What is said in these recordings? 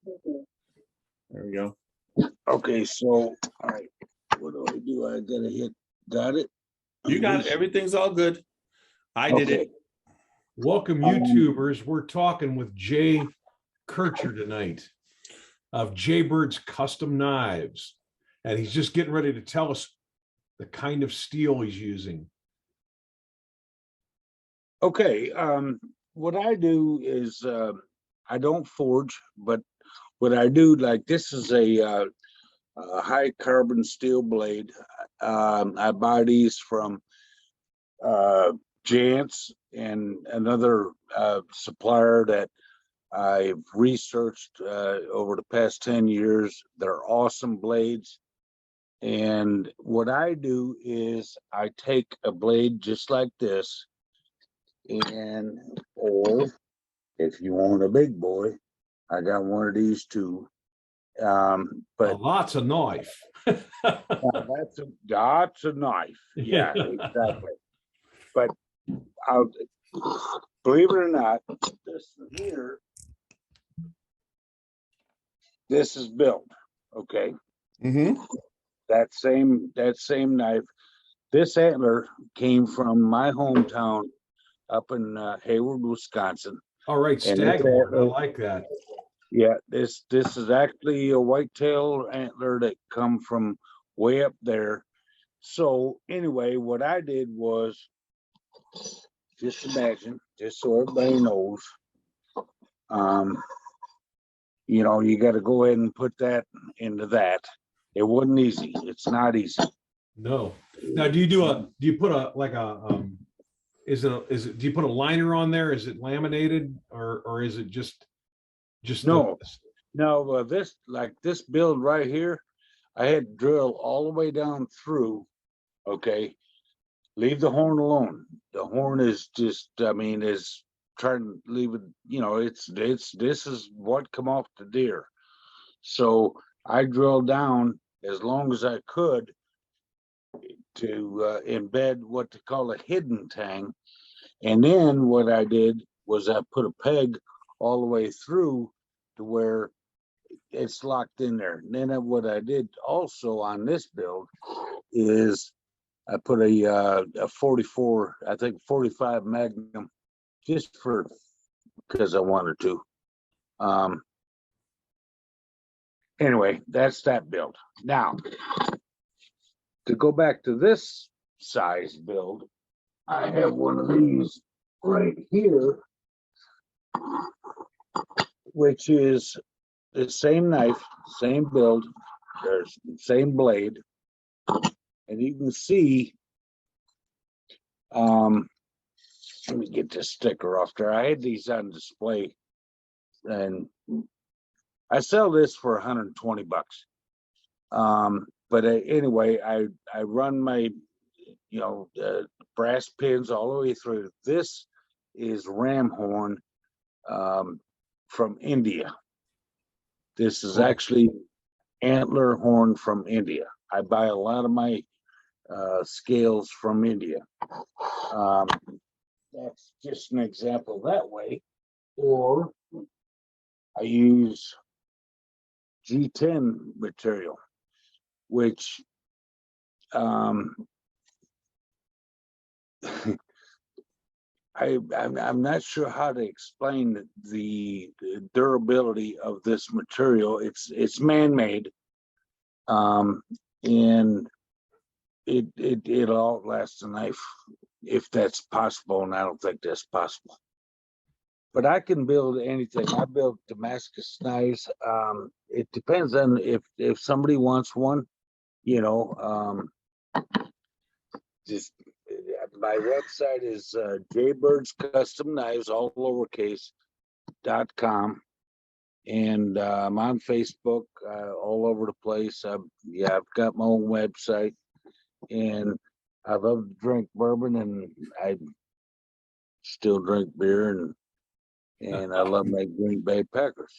There we go. Okay, so all right, what do? I gotta hit. Got it. You got it. Everything's all good. I did it. Welcome, YouTubers. We're talking with Jay Kircher tonight of Jaybirds Custom Knives, and he's just getting ready to tell us the kind of steel he's using. Okay, what I do is I don't forge, but what I do, like this is a high carbon steel blade. I buy these from Jantz and another supplier that I've researched over the past 10 years. They're awesome blades. And what I do is I take a blade just like this, and or if you want a big boy, I got one of these too. But lots of knife. that's a knife. Yeah, exactly. But I'll believe it or not, this here, this is built. Okay. Mm-hmm. That same knife. This antler came from my hometown up in Hayward, Wisconsin. All right, Staghorn. I like that. Yeah, this is actually a whitetail antler that come from way up there. So anyway, what I did was just imagine, just so everybody knows, you got to go ahead and put that into that. It wasn't easy. It's not easy. No. Now, do you put a do you put a liner on there? Is it laminated or is it just no? This build right here, I had to drill all the way down through. Okay, leave the horn alone. The horn is just, is trying to leave it. This is what come off the deer. So I drilled down as long as I could to embed what they call a hidden tang. And then what I did was I put a peg all the way through to where it's locked in there. And then what I did also on this build is I put a 44, I think 45 Magnum, just because I wanted to. Anyway, that's that build. Now, to go back to this size build, I have one of these right here, which is the same knife, same build, there's the same blade, and you can see, let me get this sticker off there. I had these on display, and I sell this for 120 bucks. But anyway, I run my, brass pins all the way through. This is ram horn from India. This is actually antler horn from India. I buy a lot of my scales from India. That's just an example that way. Or I use G10 material, which I'm not sure how to explain the durability of this material. It's man-made, and it'll outlast a knife if that's possible, and I don't think that's possible. But I can build anything. I build Damascus knives. It depends on if somebody wants one, just my website is Jaybirds Custom Knives, all lowercase.com. And I'm on Facebook, all over the place. I've got my own website, and I love to drink bourbon, and I still drink beer, and I love my Green Bay Packers.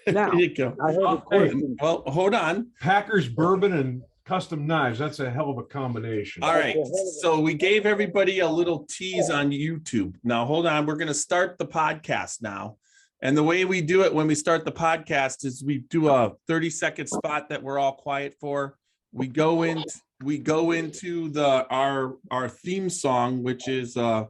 Now, there you go. I have a question. Well, hold on. Packers, bourbon, and custom knives. That's a hell of a combination. All right. So we gave everybody a little tease on YouTube. Now, hold on. We're going to start the podcast now. And the way we do it when we start the podcast is we do a 30-second spot that we're all quiet for. We go into our theme song, which is the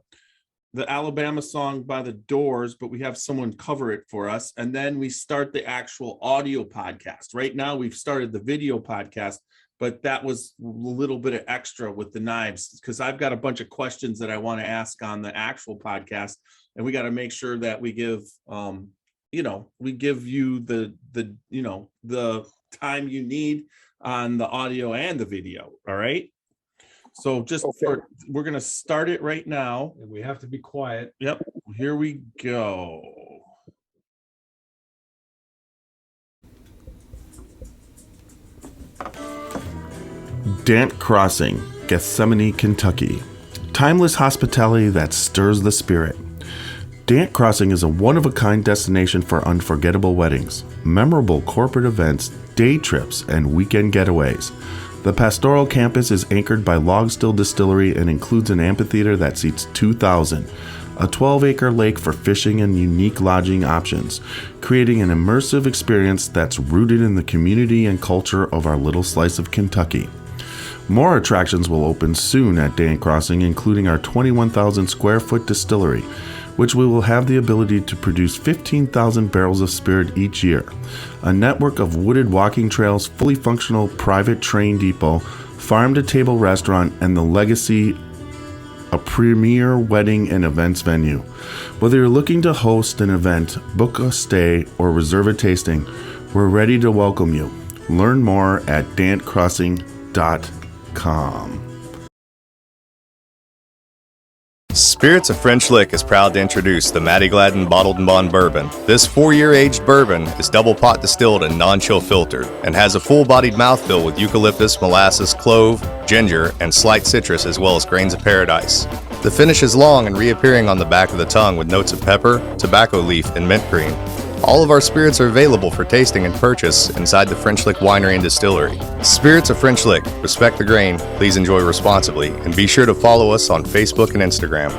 Alabama song by the Doors, but we have someone cover it for us. And then we start the actual audio podcast. Right now, we've started the video podcast, but that was a little bit of extra with the knives because I've got a bunch of questions that I want to ask on the actual podcast. And we got to make sure that we give, we give you the time you need on the audio and the video. All right. So we're going to start it right now. And we have to be quiet. Yep. Here we go. Dant Crossing, Gethsemane, Kentucky. Timeless hospitality that stirs the spirit. Dant Crossing is a one-of-a-kind destination for unforgettable weddings, memorable corporate events, day trips, and weekend getaways. The pastoral campus is anchored by Log Still Distillery and includes an amphitheater that seats 2,000, a 12-acre lake for fishing and unique lodging options, creating an immersive experience that's rooted in the community and culture of our little slice of Kentucky. More attractions will open soon at Dant Crossing, including our 21,000 square foot distillery, which we will have the ability to produce 15,000 barrels of spirit each year, a network of wooded walking trails, fully functional private train depot, farm-to-table restaurant, and the Legacy, a premier wedding and events venue. Whether you're looking to host an event, book a stay, or reserve a tasting, we're ready to welcome you. Learn more at dantcrossing.com. Spirits of French Lick is proud to introduce the Maddie Gladden Bottled and Bond Bourbon. This 4-year aged bourbon is double pot distilled and non-chill filtered and has a full-bodied mouthfeel with eucalyptus, molasses, clove, ginger, and slight citrus as well as grains of paradise. The finish is long and reappearing on the back of the tongue with notes of pepper, tobacco leaf, and mint cream. All of our spirits are available for tasting and purchase inside the French Lick Winery and Distillery. Spirits of French Lick, respect the grain, please enjoy responsibly, and be sure to follow us on Facebook and Instagram.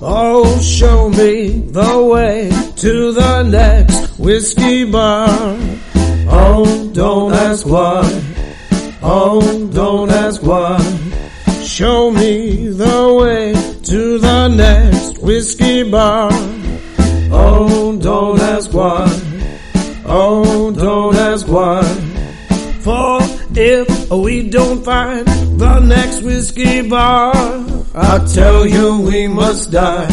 Oh, show me the way to the next whiskey bar. Oh, don't ask why. Oh, don't ask why. Show me the way to the next whiskey bar. Oh, don't ask why. Oh, don't ask why. For if we don't find the next whiskey bar, I tell you we must die.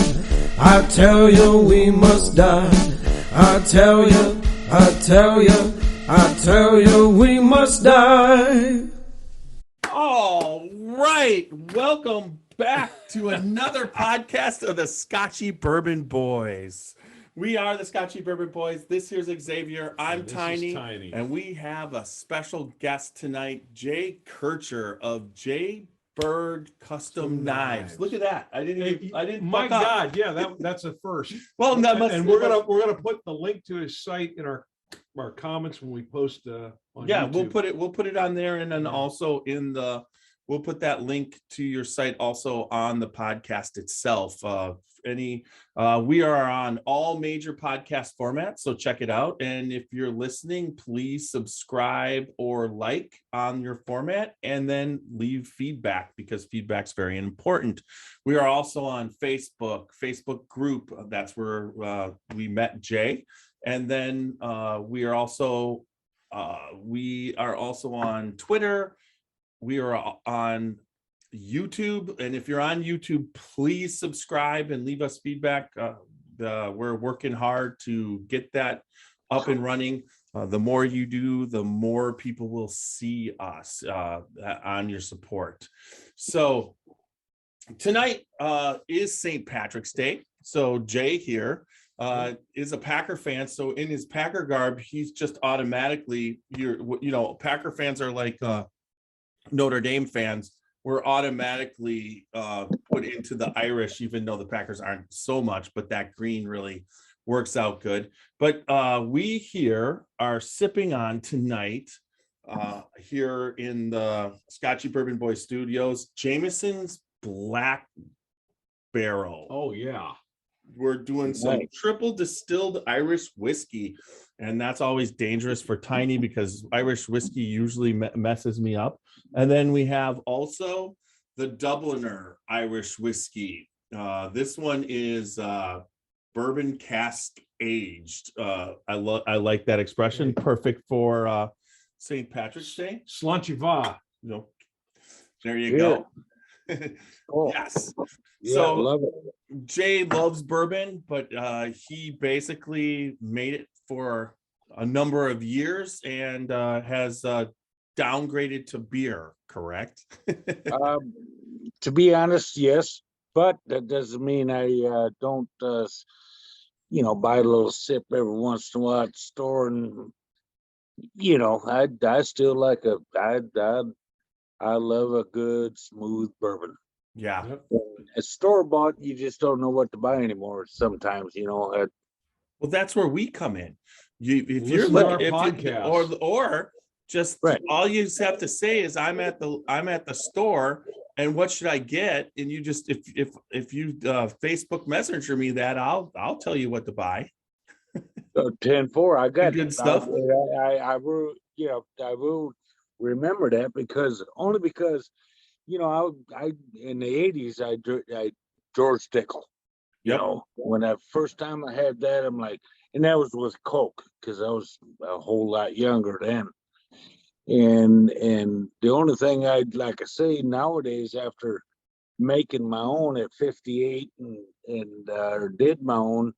I tell you we must die. I tell you we must die. All right. Welcome back to another podcast of the Scotchy Bourbon Boys. We are the Scotchy Bourbon Boys. This here's Xavier. I'm Tiny. And we have a special guest tonight, Jay Kircher of Jaybird Custom Knives. Look at that. I didn't My fuck up. God, yeah, that's a first. Well, that must and we're gonna put the link to his site in our comments when we post on YouTube. we'll put it on there, and then also we'll put that link to your site also on the podcast itself. We are on all major podcast formats, so check it out. And if you're listening, please subscribe or like on your format, and then leave feedback because feedback's very important. We are also on Facebook group. That's where we met Jay. And then we are also on Twitter. We are on YouTube. And if you're on YouTube, please subscribe and leave us feedback. We're working hard to get that up and running. The more you do, the more people will see us on your support. So tonight is St. Patrick's Day. So Jay here is a Packer fan. So in his Packer garb, he's just automatically, Packer fans are like Notre Dame fans. We're automatically put into the Irish, even though the Packers aren't so much, but that green really works out good. But we here are sipping on tonight here in the Scotchy Bourbon Boy Studios. Jameson's Black Barrel. Oh yeah. We're doing some Nice. triple distilled Irish whiskey, and that's always dangerous for Tiny because Irish whiskey usually messes me up. And then we have also the Dubliner Irish whiskey. This one is bourbon cask aged. I like that expression. Perfect for St. Patrick's Day. Sláinte va. You know, there you go. Oh, Yes. yeah, So love it. Jay loves bourbon, but he basically made it for a number of years and has downgraded to beer, correct? To be honest, yes, but that doesn't mean I don't, buy a little sip every once in a while at the store, and I still like I love a good smooth bourbon. Yeah. Yep. A store bought, you just don't know what to buy anymore. Sometimes, Well, that's where we come in. If Listen you're to our looking, podcast. or just Right. all you have to say is I'm at the store and what should I get? And you just if you Facebook Messenger me that, I'll tell you what to buy. 10-4, I got Good stuff. I will, I will remember that because I in the 80s I George Dickel. Yep. When I first time I had that, I'm like, and that was with Coke because I was a whole lot younger then. And the only thing I'd like to say nowadays, after making my own at 58 and did my own,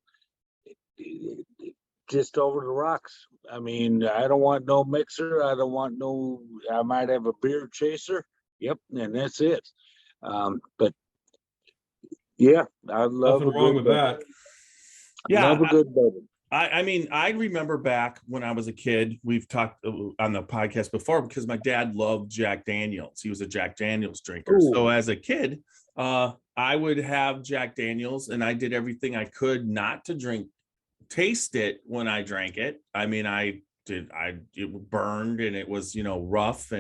just over the rocks. I mean, I don't want no mixer. I don't want no. I might have a beer chaser. Yep, and that's it. But yeah, I love Nothing wrong with that. Yeah, love a good bourbon. I mean, I remember back when I was a kid, we've talked on the podcast before because my dad loved Jack Daniels. He was a Jack Daniels drinker. Ooh. So as a kid, I would have Jack Daniels and I did everything I could not to taste it when I drank it. I mean, it burned and it was, rough.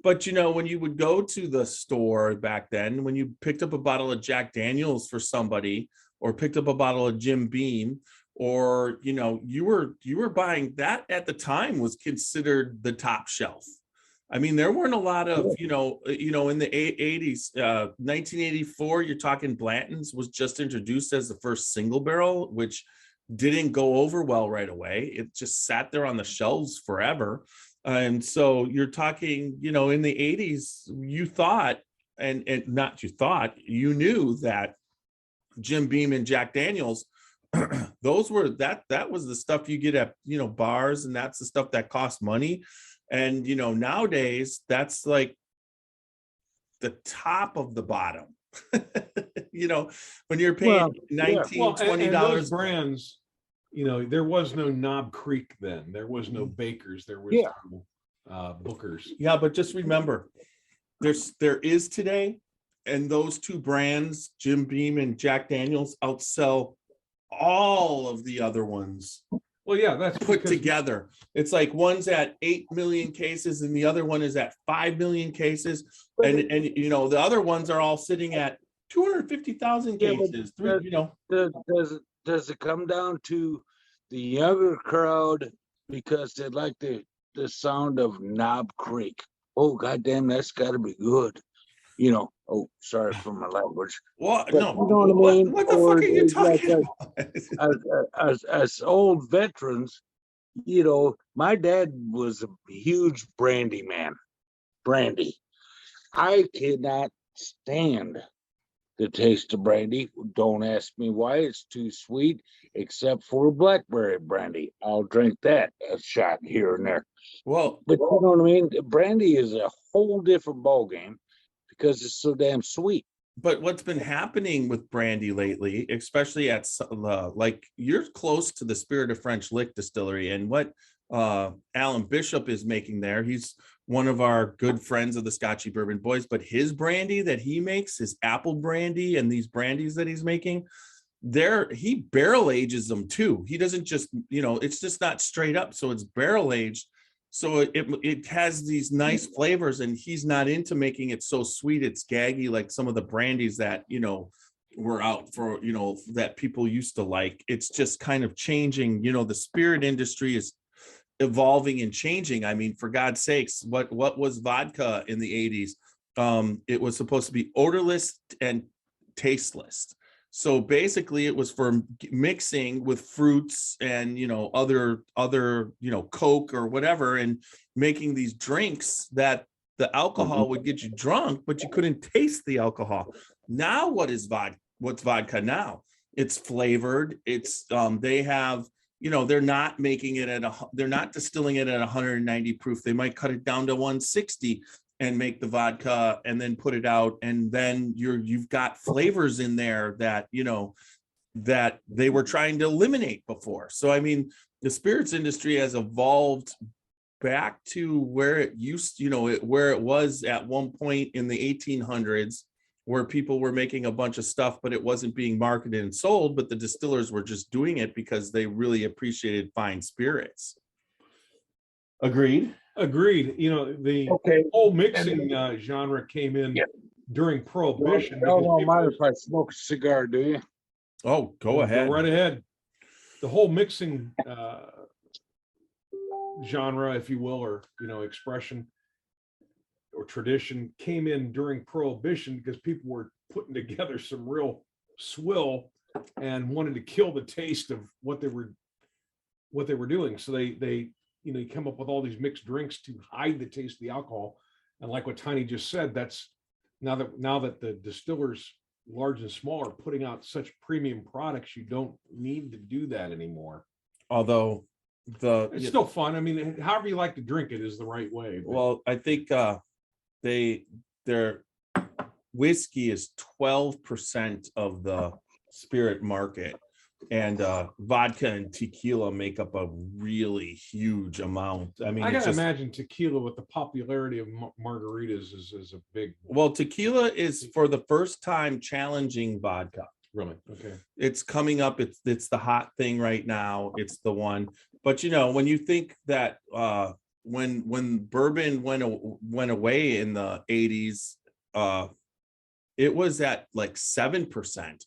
But when you would go to the store back then, when you picked up a bottle of Jack Daniels for somebody or picked up a bottle of Jim Beam, or you were buying that at the time was considered the top shelf. I mean, there weren't a lot of in the 80s, 1984, you're talking Blanton's was just introduced as the first single barrel, which didn't go over well right away. It just sat there on the shelves forever. And so you're talking, in the 80s, you thought, and not you thought, you knew that Jim Beam and Jack Daniels, those were that was the stuff you get at bars, and that's the stuff that cost money. And nowadays that's like the top of the bottom. When you're paying $19-20 those brands, there was no Knob Creek then, there was no Bakers, there was no Bookers. Yeah, but just remember, there is today, and those two brands, Jim Beam and Jack Daniels, outsell all of the other ones. Well, yeah, that's put together. It's like one's at 8 million cases and the other one is at 5 million cases, and the other ones are all sitting at 250,000 cases. Does it come down to the younger crowd because they like the sound of Knob Creek? Oh, goddamn, that's got to be good. Oh, sorry for my language. What? But No. you know what I mean? What the fuck are you talking about? As old veterans, my dad was a huge brandy man. Brandy. I cannot stand the taste of brandy. Don't ask me why. It's too sweet, except for blackberry brandy. I'll drink that a shot here and there. Well, but you know what I mean? Brandy is a whole different ballgame because it's so damn sweet. But what's been happening with brandy lately, especially at like you're close to the Spirit of French Lick distillery, and what Alan Bishop is making there, he's one of our good friends of the Scotchy Bourbon Boys, but his brandy that he makes, his apple brandy and these brandies that he's making, he barrel ages them too. He doesn't just, it's just not straight up. So it's barrel aged. So it has these nice flavors, and he's not into making it so sweet it's gaggy like some of the brandies that, you know, were out for, you know, that people used to like. It's just kind of changing. You know, the spirit industry is evolving and changing. I mean, for God's sakes, what was vodka in the 80s? It was supposed to be odorless and tasteless. So basically it was for mixing with fruits and, you know, other, you know, Coke or whatever, and making these drinks that the alcohol would get you drunk, but you couldn't taste the alcohol. Now what's vodka now? It's flavored. It's they have, you know, they're not making it they're not distilling it at 190 proof. They might cut it down to 160 and make the vodka and then put it out. And then you've got flavors in there that, you know, that they were trying to eliminate before. So, I mean, the spirits industry has evolved back to where it used, you know, where it was at one point in the 1800s, where people were making a bunch of stuff, but it wasn't being marketed and sold, but the distillers were just doing it because they really appreciated fine spirits. Agreed. You know, the whole mixing genre came in during Prohibition. Y'all don't mind if I smoke a cigar, do you? Oh, go ahead. Go right ahead. The whole mixing genre, if you will, or, you know, expression or tradition came in during Prohibition because people were putting together some real swill and wanted to kill the taste of what they were doing. So they you know, you come up with all these mixed drinks to hide the taste of the alcohol. And like what Tiny just said, that's now that the distillers, large and small, are putting out such premium products, you don't need to do that anymore. Although it's still fun. I mean, however you like to drink it is the right way. But. Well, I think their whiskey is 12% of the spirit market, and vodka and tequila make up a really huge amount. I mean, I gotta imagine tequila, with the popularity of margaritas, is a big. Well, tequila is for the first time challenging vodka. Really? Okay. It's coming up. It's the hot thing right now. It's the one. But you know, when you think that when bourbon went away in the 80s, it was at like 7%.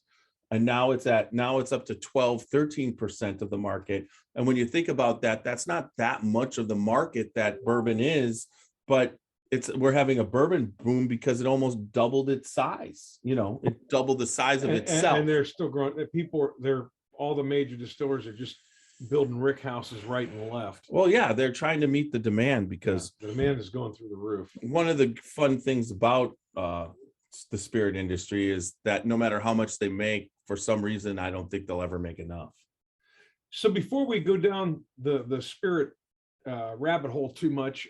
And now it's up to 12-13% of the market. And when you think about that, that's not that much of the market that bourbon is, but we're having a bourbon boom because it almost doubled its size. You know, it doubled the size of itself. And they're still growing. All the major distillers are just building rick houses right and left. Well, yeah, they're trying to meet the demand because the demand is going through the roof. One of the fun things about the spirit industry is that no matter how much they make, for some reason, I don't think they'll ever make enough. So before we go down the spirit rabbit hole too much,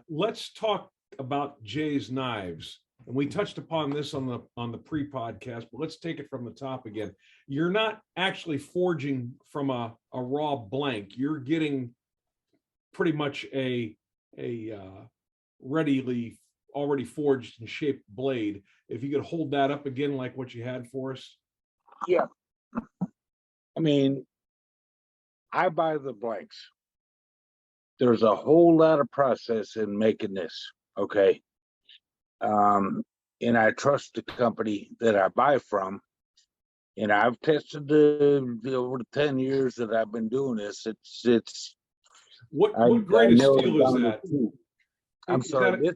let's talk about Jay's knives. And we touched upon this on the pre-podcast, but let's take it from the top again. You're not actually forging from a raw blank. You're getting pretty much a already forged and shaped blade. If you could hold that up again, like what you had for us. Yeah. I mean, I buy the blanks. There's a whole lot of process in making this. Okay. And I trust the company that I buy from. And I've tested over the 10 years that I've been doing this. It's what grade of steel is that? I'm sorry.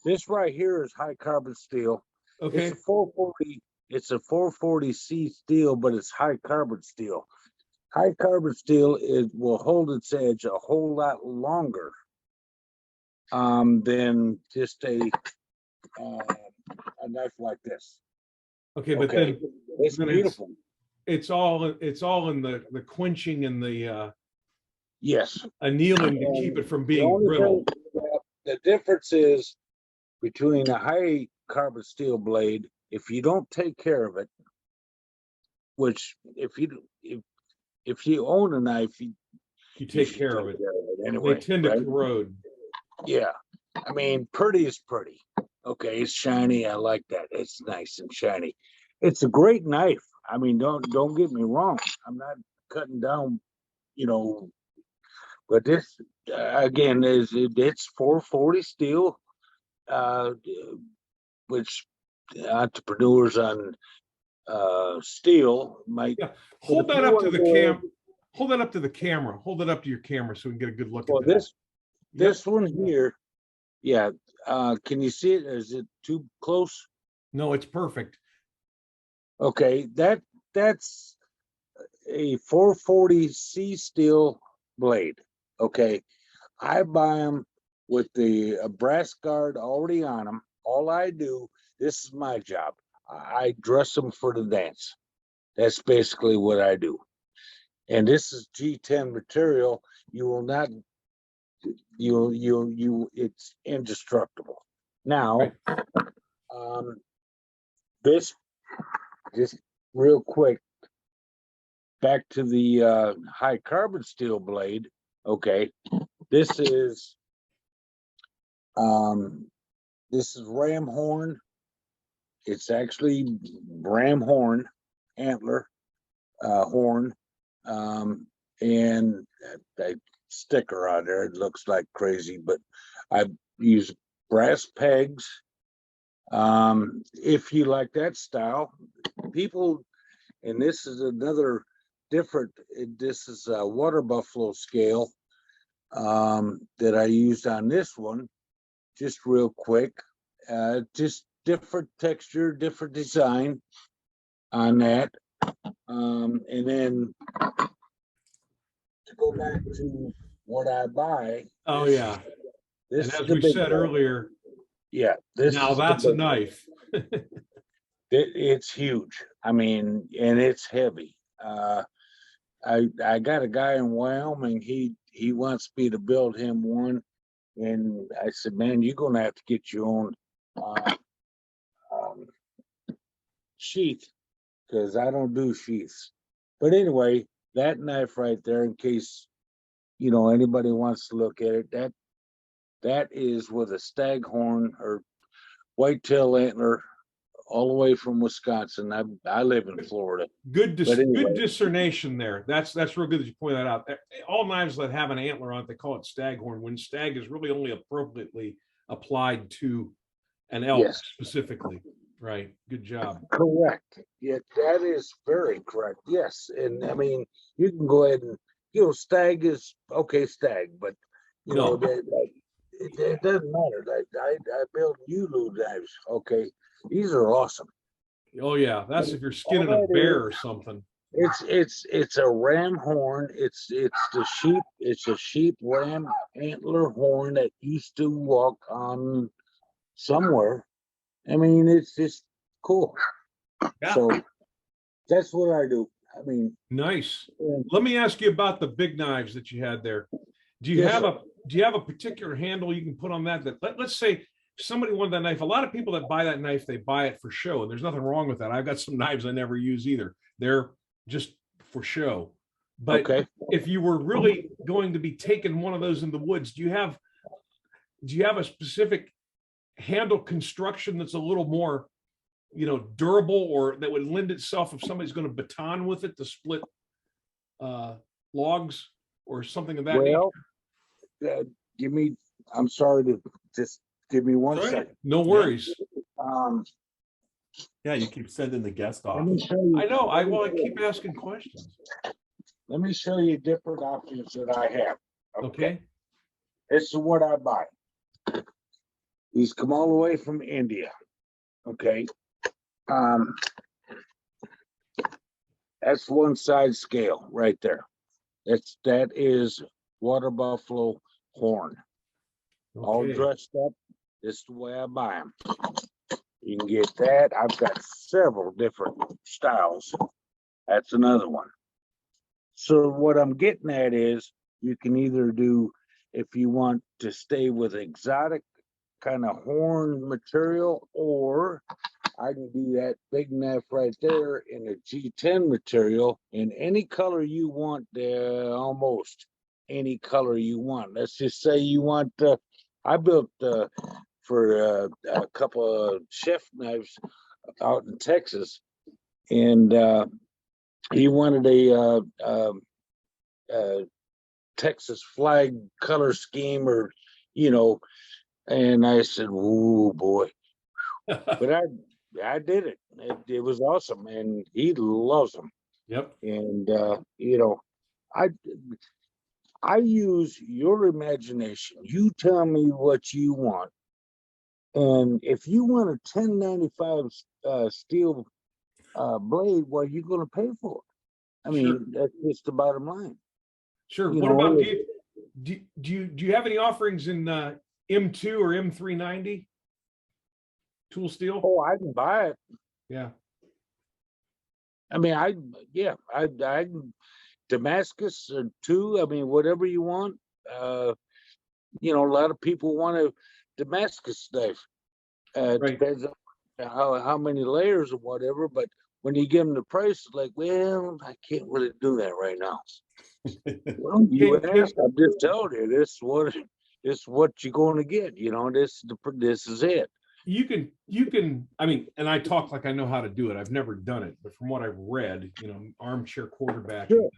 This right here is high carbon steel. Okay. It's a 440. It's a 440C steel, but it's high carbon steel. High carbon steel will hold its edge a whole lot longer than just a knife like this. Okay, but then it's beautiful. It's all in the quenching and the yes, annealing to keep it from being brittle. The difference is between a high carbon steel blade, if you don't take care of it, which if you own a knife, you take care of it anyway. They tend to corrode. Yeah, I mean, pretty is pretty. Okay, it's shiny. I like that. It's nice and shiny. It's a great knife. I mean, don't get me wrong. I'm not cutting down, But this again it's 440 steel, which entrepreneurs on steel might. Yeah. Hold If that you up to wanna the go ahead- cam. Hold that up to the camera. Hold it up to your camera so we can get a good look Well, at that. this one here, yeah. Can you see it? Is it too close? No, it's perfect. Okay, that's a 440 C steel blade. Okay, I buy them with the brass guard already on them. All I do, this is my job. I dress them for the dance. That's basically what I do. And this is G10 material. You will not, it's indestructible. Now, this, just real quick, back to the high carbon steel blade. Okay, this is ram horn. It's actually ram horn, antler horn, and a sticker on there. It looks like crazy, but I use brass pegs. If you like that style, people, and this is another different, this is a water buffalo scale that I used on this one, just real quick, just different texture, different design on that. And then to go back to what I buy. Oh yeah. This And is as the we big said one. earlier, Yeah, this now is the that's a big one. knife. It's huge. I mean, and it's heavy. I got a guy in Wyoming. He wants me to build him one, and I said, man, you're gonna have to get your own um, sheath, because I don't do sheaths. But anyway, that knife right there, in case anybody wants to look at it, that is with a staghorn or whitetail antler, all the way from Wisconsin. I live in Florida. Good But anyway. good discernation there. That's real good that you point that out. All knives that have an antler on it, they call it staghorn, when stag is really only appropriately applied to an elk. Yes. Specifically. Right. Good job. Correct. Yeah, that is very correct. Yes. And I mean, you can go ahead and, stag is okay, stag, but No. it doesn't matter. Like I build Ulu knives. Okay. These are awesome. Oh yeah, that's if you're skinning a bear or something. It's a ram horn. It's a sheep ram antler horn that used to walk on somewhere. I mean, it's just cool. Yeah. So that's what I do. I mean, Nice. and Let me ask you about the big knives that you had there. Do you Yes, have sir. do you have a particular handle you can put on that? Let's say somebody wanted that knife. A lot of people that buy that knife, they buy it for show, and there's nothing wrong with that. I've got some knives I never use either. They're just for show. But Okay. if you were really going to be taking one of those in the woods, do you have a specific handle construction that's a little more, durable, or that would lend itself if somebody's going to baton with it to split logs or something of that nature? Well, I'm sorry to just give me one Sorry? second. No worries. Yeah, you keep sending the guest Let off. me show you. I know. I keep asking questions. Let me show you different options that I have. Okay. This is what I buy. These come all the way from India. Okay. That's one side scale right there. That is water buffalo horn. All Okay. dressed up. This is the way I buy them. You can get that. I've got several different styles. That's another one. So what I'm getting at is you can either do, if you want to stay with exotic kind of horn material, or I can do that big knife right there in a G10 material in any color you want, almost any color you want. Let's just say you want, I built for a couple of chef knives out in Texas, and he wanted a Texas flag color scheme, or, you know, and I said, "Oh boy," but I did it. It was awesome, and he loves them. Yep. And you know, I use your imagination. You tell me what you want, and if you want a 1095 steel blade, well, you're going to pay for it. I Sure. mean, that's just the bottom line. Sure. You What know, about do you have any offerings in M2 or M390 tool steel? Oh, I can buy it. Yeah. I mean, I can Damascus or two. I mean, whatever you want. You know, a lot of people want a Damascus knife. Right. Depends on how many layers or whatever. But when you give them the price, it's like, well, I can't really do that right now. Well, you asked. I'm just telling you, this is what you're going to get. You know, this is it. You can, I mean, and I talk like I know how to do it. I've never done it, but from what I've read, you know, armchair quarterback, Sure.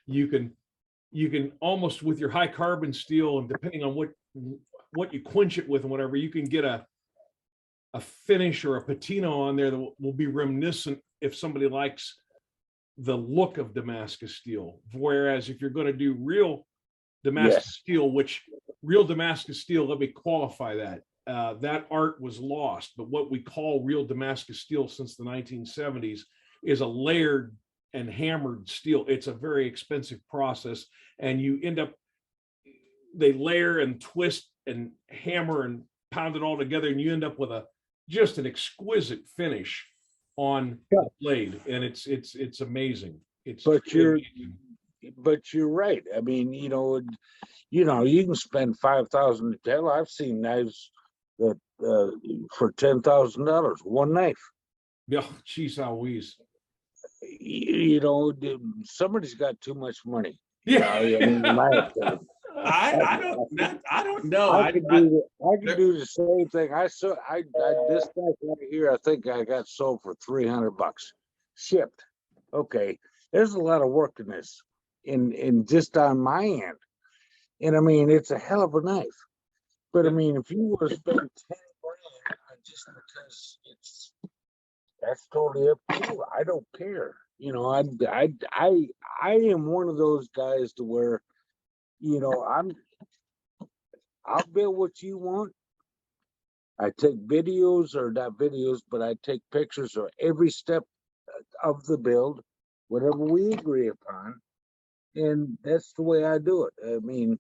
you can almost, with your high carbon steel, and depending on what you quench it with and whatever, you can get a finish or a patina on there that will be reminiscent if somebody likes the look of Damascus steel. Whereas if you're going to do real Damascus steel, which real Damascus steel, let me qualify that. That art was lost, but what we call real Damascus steel since the 1970s is a layered and hammered steel. It's a very expensive process, and you end up, they layer and twist and hammer and pound it all together, and you end up with just an exquisite finish on the blade, and it's amazing. But you're right. I mean, you know, you can spend $5,000. Hell, I've seen knives that for $10,000, one knife. Yeah, geez, Louise. You know, somebody's got too much money. Yeah. I mean, in my opinion. I don't know. I could do the same thing. This knife right here, I think I got sold for $300 shipped. Okay, there's a lot of work in this, in just on my end, and I mean, it's a hell of a knife. But I mean, if you were to spend 10 grand just because that's totally up to you. I don't care. You know, I am one of those guys to where, you know, I'll build what you want. I take videos, or not videos, but I take pictures of every step of the build, whatever we agree upon. And that's the way I do it. I mean,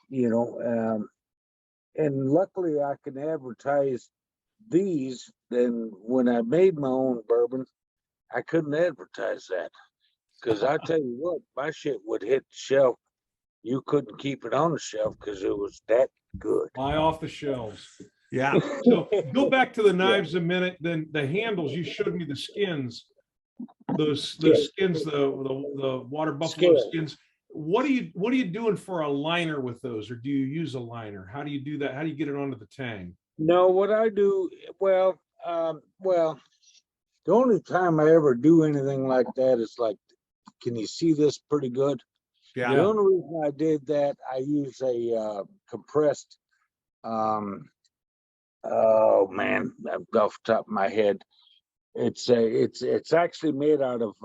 you know, and luckily I can advertise these. Then when I made my own bourbon, I couldn't advertise that, because I tell you what, my shit would hit the shelf. You couldn't keep it on the shelf because it was that good. Fly off the shelves. Yeah. So go back to the knives a minute. Then the handles, you showed me the skins, those skins, the water buffalo skins. What are you doing for a liner with those, or do you use a liner? How do you do that? How do you get it onto the tang? No, what I do, well, the only time I ever do anything like that is like, can you see this pretty good? Yeah. The only reason I did that, I use a compressed, oh man, off the top of my head, it's actually made out of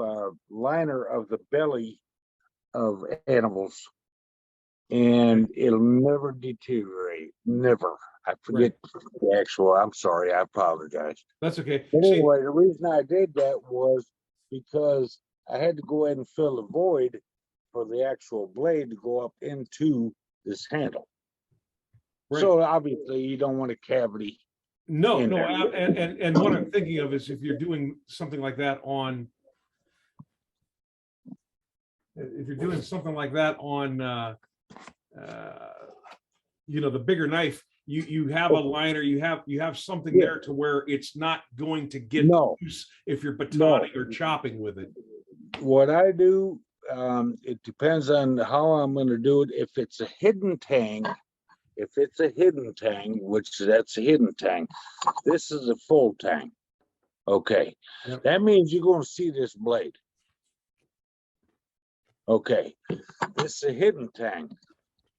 liner of the belly of animals, and it'll never deteriorate, never. I forget the actual, I'm sorry, I apologize. That's okay. But anyway, the reason I did that was because I had to go ahead and fill the void for the actual blade to go up into this handle. Right. So obviously you don't want a cavity. No, and what I'm thinking of is if you're doing something like that on, you know, the bigger knife, you have a liner, you have something there to where it's not going to get loose if you're batoning or chopping with it. What I do, it depends on how I'm going to do it. If it's a hidden tang, which that's a hidden tang, this is a full tang. Okay. Yep. That means you're going to see this blade. Okay. This is a hidden tang.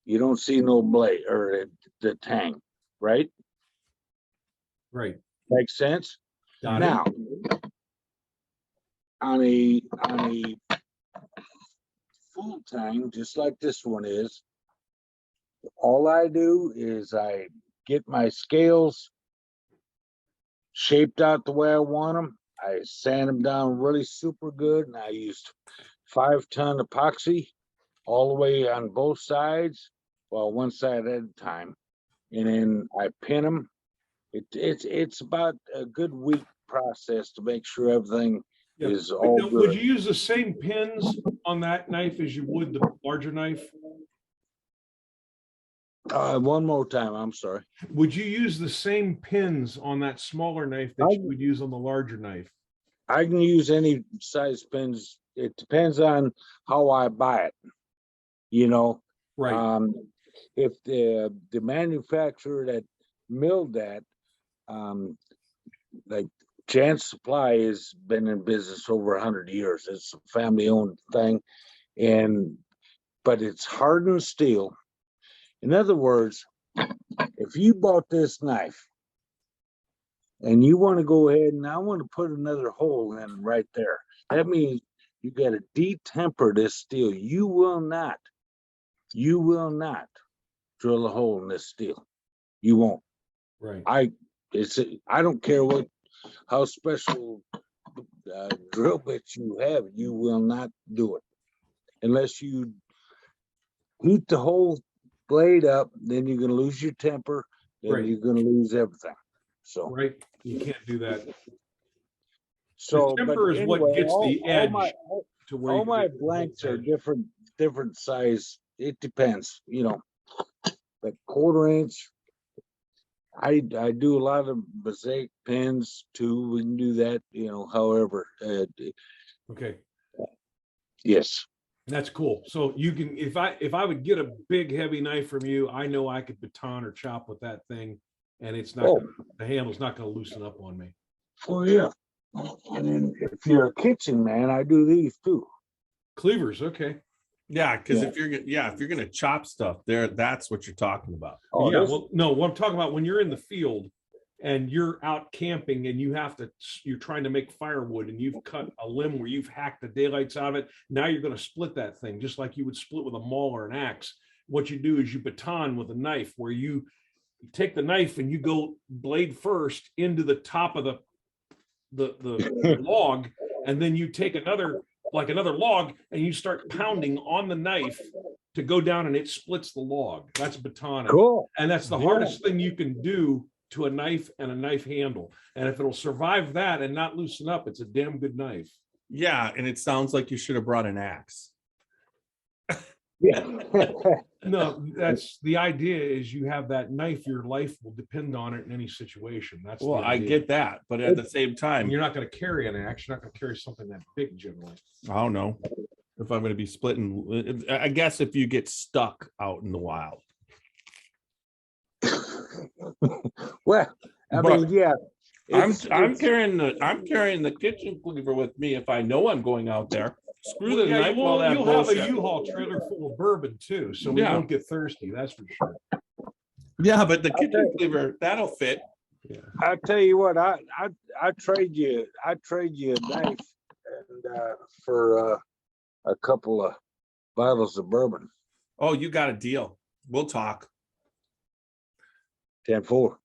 you don't see no blade or the tang, right? Right. Makes sense? Got Now, it. on a full tang, just like this one is, all I do is I get my scales shaped out the way I want them. I sand them down really super good, and I used 5-ton epoxy all the way on both sides, well, one side at a time, and then I pin them. It's about a good week process to make sure everything Yeah. is all Would good. you use the same pins on that knife as you would the larger knife? One more time, I'm sorry. Would you use the same pins on that smaller knife that you would use on the larger knife? I can use any size pins. It depends on how I buy it. You know, Right. if the manufacturer that milled that, like Chance Supply has been in business over 100 years. It's a family-owned thing, but it's hardened steel. In other words, if you bought this knife and you want to go ahead and I want to put another hole in right there, that means you got to detemper this steel. You will not drill a hole in this steel. You won't. Right. I don't care how special drill bits you have. You will not do it unless you heat the whole blade up. Then you're going to lose your temper. Then Right. you're going to lose everything. So Right. You can't do that. So the temper is what gets the edge to where all you my get the blanks are edge. different size. It depends, but 1/4 inch. I do a lot of mosaic pins too. We can do that, however. Okay. Yes. That's cool. So you can, if I would get a big heavy knife from you, I know I could baton or chop with that thing, and it's not the handle's not going to loosen up on me. Oh yeah. And then if you're a kitchen man, I do these too. Cleavers, okay. Yeah, because if you're gonna chop stuff there, that's what you're talking about. Oh, yeah, well, no, what I'm talking about, when you're in the field and you're out camping and you're trying to make firewood and you've cut a limb where you've hacked the daylights out of it. Now you're going to split that thing just like you would split with a maul or an axe. What you do is you baton with a knife, where you take the knife and you go blade first into the top of the log, and then you take another log and you start pounding on the knife to go down, and it splits the log. That's batoning. Cool. And that's the hardest thing you can do to a knife and a knife handle. And if it'll survive that and not loosen up, it's a damn good knife. Yeah, and it sounds like you should have brought an axe. Yeah. No, that's the idea, is you have that knife, your life will depend on it in any situation. That's Well, the I idea. get that, but at the same And time, you're not going to carry an axe. You're not going to carry something that big generally. I don't know if I'm going to be splitting. I guess if you get stuck out in the wild. Well, I mean, yeah. I'm carrying the kitchen cleaver with me if I know I'm going out there. Screw the knife. You'll have a U-Haul trailer full of bourbon too, so we won't get thirsty. That's for sure. Yeah, but the kitchen cleaver, that'll fit. Yeah. I'll tell you what, I trade you a knife and for a couple of bottles of bourbon. Oh, you got a deal. We'll talk. 10-4.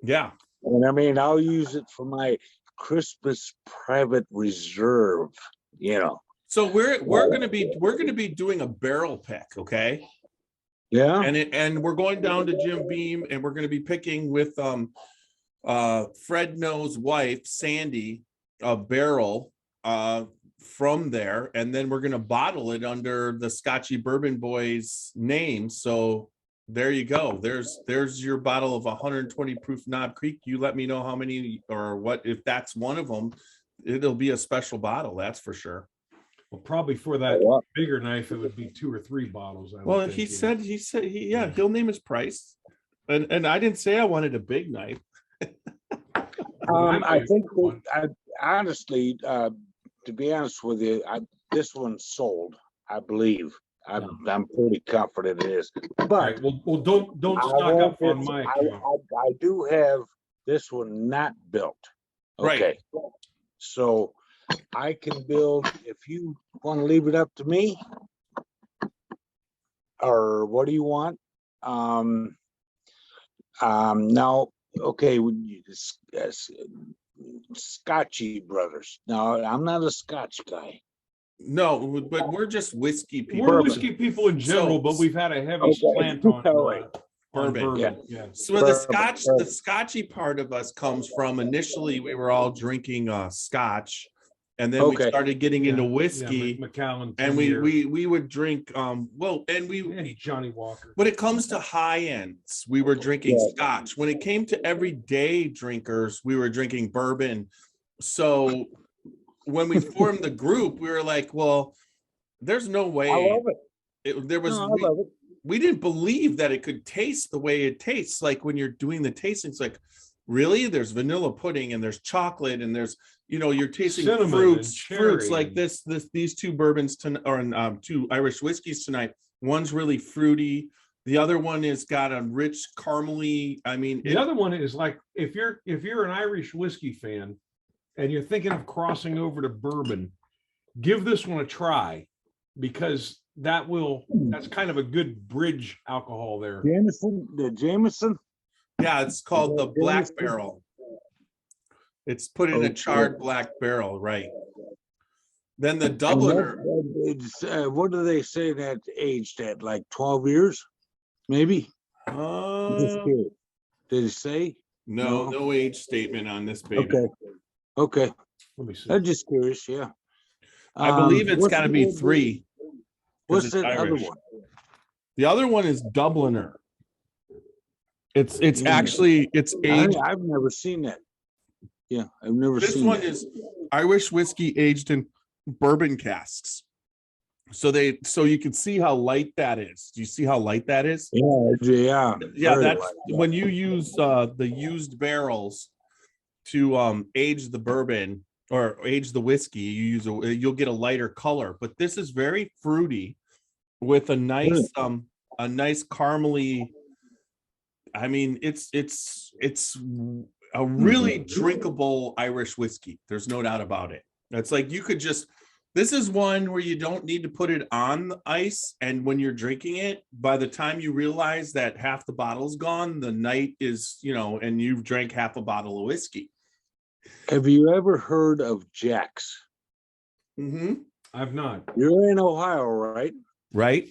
Yeah. And I mean, I'll use it for my Christmas private reserve, So we're gonna be doing a barrel pick, okay? Yeah. And we're going down to Jim Beam, and we're gonna be picking with Fred No's wife, Sandy, a barrel from there, and then we're gonna bottle it under the Scotchy Bourbon Boys name. So there you go. There's your bottle of 120 proof Knob Creek. You let me know how many or what, if that's one of them. It'll be a special bottle, that's for sure. Well, probably for that bigger knife, it would be 2 or 3 bottles. Well, he said he'll name his price, and I didn't say I wanted a big knife. I think I honestly, to be honest with you, this one's sold, I believe. I'm pretty confident it is. All But right, well, don't I stock want up on this- my I, account. I do have this one not built. Right. Okay. So I can build, if you want to leave it up to me, or what do you want? Now, okay, Scotchy brothers. Now, I'm not a Scotch guy. No, but we're just whiskey people. We're whiskey people in general, So- but we've had a heavy Okay. slant on All right. Bourbon. Yeah. So the Bourbon, bourbon. Scotchy part of us comes from initially we were all drinking Scotch, and then we Okay. started getting into Yeah, whiskey, Macallan, and 10-year. we would drink well, and we Hey, Johnny Walker. when it comes to high ends, we were drinking Yeah. Scotch. When it came to everyday drinkers, we were drinking bourbon. So when we formed the group, we were like, well, there's no way I love it. there was No, I love it. we didn't believe that it could taste the way it tastes. Like when you're doing the tastings, like really there's vanilla pudding and there's chocolate and there's, you're tasting Cinnamon fruits and like cherry. these two bourbons or two Irish whiskeys tonight. One's really fruity. The other one has got a rich caramely. I mean, The other one is like if you're an Irish whiskey fan and you're thinking of crossing over to bourbon, give this one a try because that's kind of a good bridge alcohol there. Jameson. yeah, it's called the Black Jameson. Barrel. It's put in a Okay. charred black barrel, right? Then the And Dubliner. what do they say that aged at? Like 12 years? Maybe? Just curious. Did it say? No age statement on this baby. Okay. Okay. Let me see. I'm just curious. Yeah. I believe it's What's got to the be other- 3. What's it's that other Irish. one? The other one is Dubliner. It's Mm. actually it's aged. I've never seen that. Yeah, I've never This seen one that. is Irish whiskey aged in bourbon casks. So you can see how light that is. Do you see how light that is? Yeah. Yeah, very that's light. when you use the used barrels to age the bourbon or age the whiskey, you'll get a lighter color. But this is very fruity with a nice caramely. I mean, it's a really drinkable Irish whiskey. There's no doubt about it. It's like this is one where you don't need to put it on the ice. And when you're drinking it, by the time you realize that half the bottle's gone, the night is, and you've drank half a bottle of whiskey. Have you ever heard of Jack's? Mm-hmm. I've not. You're in Ohio, right? Right?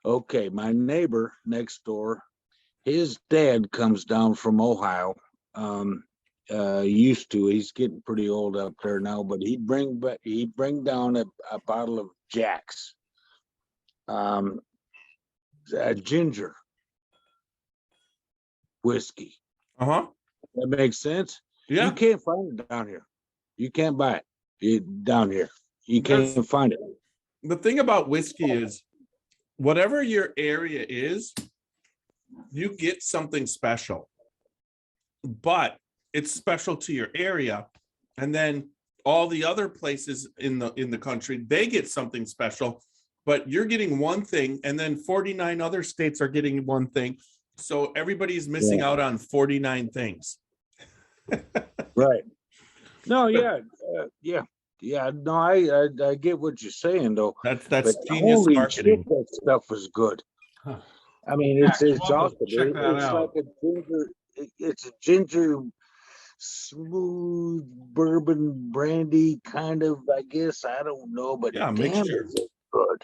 Okay, my neighbor next door, his dad comes down from Ohio. Used to, he's getting pretty old up there now, but he'd bring down a bottle of Jack's, ginger whiskey. Uh-huh. That makes sense. Yeah. You can't find it down here. You can't buy it down here. You can't find it. The thing about whiskey is whatever your area is, you get something special, but it's special to your area. And then all the other places in the country, they get something special, but you're getting one thing. And then 49 other states are getting one thing. So everybody's missing out on 49 things. Right. No, yeah. No, I get what you're saying though. That's But genius holy marketing. shit, that stuff is good. Huh. I mean, Yeah, it's I'll awesome. check that It's out. like a ginger. It's a ginger, smooth bourbon brandy kind of. I guess I don't know, but Yeah, damn, mixture. is it good.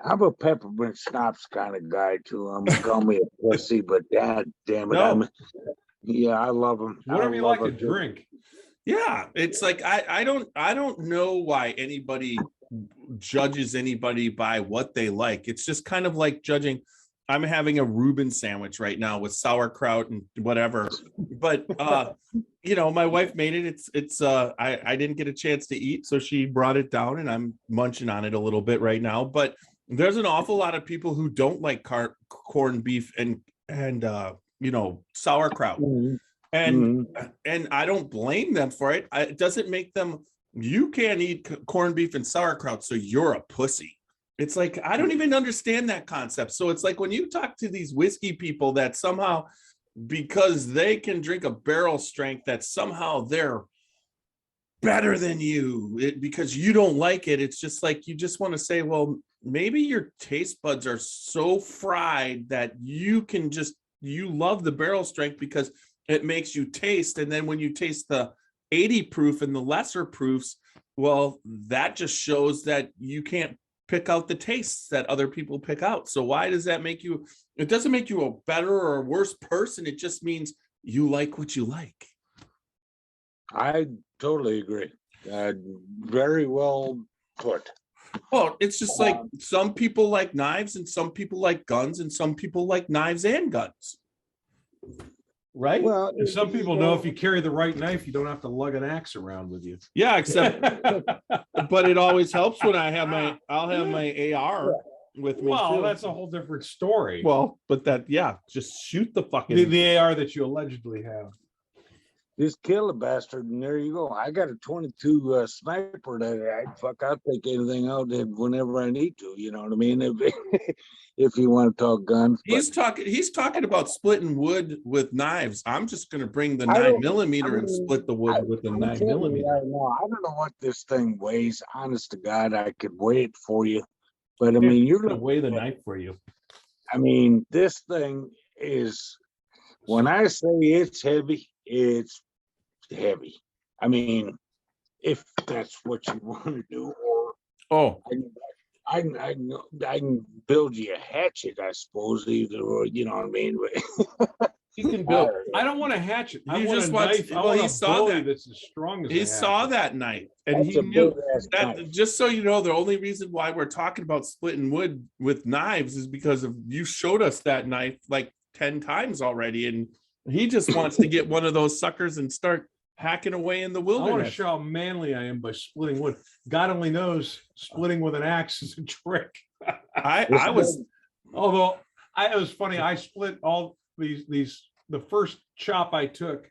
I'm a peppermint schnapps kind of guy too. I'm gonna call me a pussy, but god damn it, No. I love them. Whatever you like to drink. Yeah, it's like I don't know why anybody judges anybody by what they like. It's just kind of like judging. I'm having a Reuben sandwich right now with sauerkraut and whatever. But my wife made it. I didn't get a chance to eat, so she brought it down and I'm munching on it a little bit right now. But there's an awful lot of people who don't like corned beef and sauerkraut. Mhm. And Mhm. and I don't blame them for it. It doesn't make them. You can't eat corned beef and sauerkraut, so you're a pussy. It's like, I don't even understand that concept. So it's like when you talk to these whiskey people that somehow, because they can drink a barrel strength, that somehow they're better than you because you don't like it. It's just like, you just want to say, well, maybe your taste buds are so fried that you love the barrel strength because it makes you taste. And then when you taste the 80 proof and the lesser proofs, well, that just shows that you can't pick out the tastes that other people pick out. So why does that make you? It doesn't make you a better or a worse person. It just means you like what you like. I totally agree. Very well put. Well, it's just like some people like knives and some people like guns and some people like knives and guns. Right? Well, And some people know if you carry the right knife, you don't have to lug an axe around with you. Yeah, except, but it always helps when I'll have my AR with me. Well, too. that's a whole different story. Well, but just shoot the fucking the AR that you allegedly have. just kill a bastard, and there you go. I got a 22 sniper that I'll take anything out whenever I need to. You know what I mean? If you want to talk guns, He's talking about splitting wood with knives. I'm just going to bring the 9mm and split the wood with the 9mm. Right now, I don't know what this thing weighs. Honest to God, I could weigh it for you, but I mean, you're going to weigh the knife for you. I mean, this thing is. When I say it's heavy, it's heavy. I mean, if that's what you want to do, or I can build you a hatchet, I suppose, either, or you know what I mean. He can build. I don't want a hatchet. I He want just a wants. knife. Well, he saw that. That's as strong as He saw that knife, and That's he a knew big-ass that. knife. Just so you know, the only reason why we're talking about splitting wood with knives is because of you showed us that knife like 10 times already, and he just wants to get one of those suckers and start hacking away in the I want to wilderness. show how manly I am by splitting wood. God only knows splitting with an axe is a trick. I was. Although it was funny, I split all these. The first chop I took,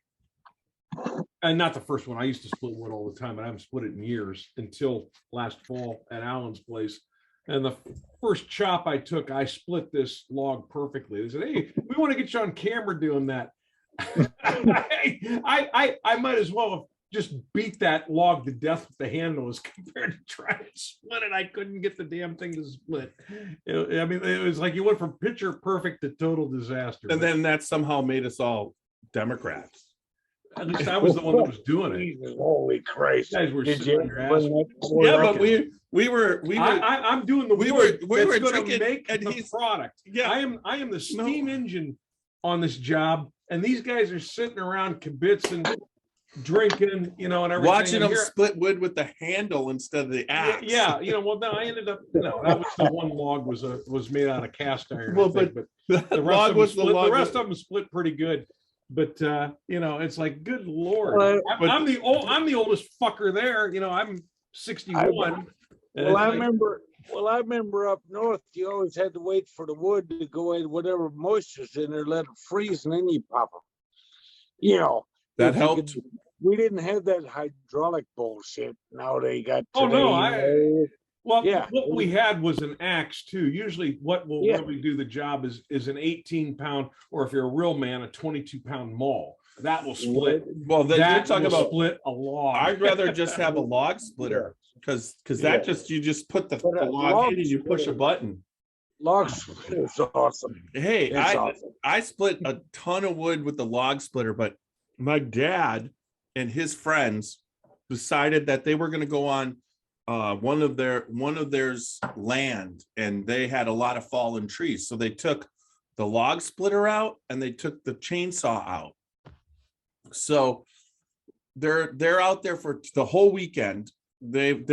and not the first one. I used to split wood all the time, but I haven't split it in years until last fall at Alan's place. And the first chop I took, I split this log perfectly. They said, "Hey, we want to get you on camera doing that." I might as well have just beat that log to death with the handles compared to trying to split it. I couldn't get the damn thing to split. I mean, it was like you went from picture perfect to total disaster. And then that somehow made us all Democrats. At least I was the one that was doing it. Jesus, holy Christ! You guys were Did sitting you on your ass. Yeah, but we were. I'm doing the we wood were that's gonna drinking, make and the he's product. Yeah. I am the steam engine on this job, and these guys are sitting around kibitzing, drinking, and everything. watching and them split wood with the handle instead of the axe. Yeah, well, no, I ended up. No, that was the one log was made out of cast iron. Well, I think, but the rest log of them was split, the log. the rest of them split pretty good. But it's like, good Lord, Well, I'm the oldest fucker there. I'm 61. Well, I remember up north, you always had to wait for the wood to go in, whatever moisture's in there, let it freeze, and then you pop them. That if you helped. we didn't have that hydraulic bullshit. Now they got. Oh, no, today, Well, Yeah. what we had was an axe too. Usually what will Yeah. really do the job is an 18-pound, or if you're a real man, a 22-pound maul. That will split. Well, then you're That talking will about. split a log. I'd rather just have a log splitter because that you just put the But a log log in and you push a splitter- button. Log splitter is awesome. Hey, It's awesome. I split a ton of wood with the log splitter, but my dad and his friends decided that they were going to go on one of theirs land, and they had a lot of fallen trees. So they took the log splitter out and they took the chainsaw out. So they're out there for the whole weekend. I'm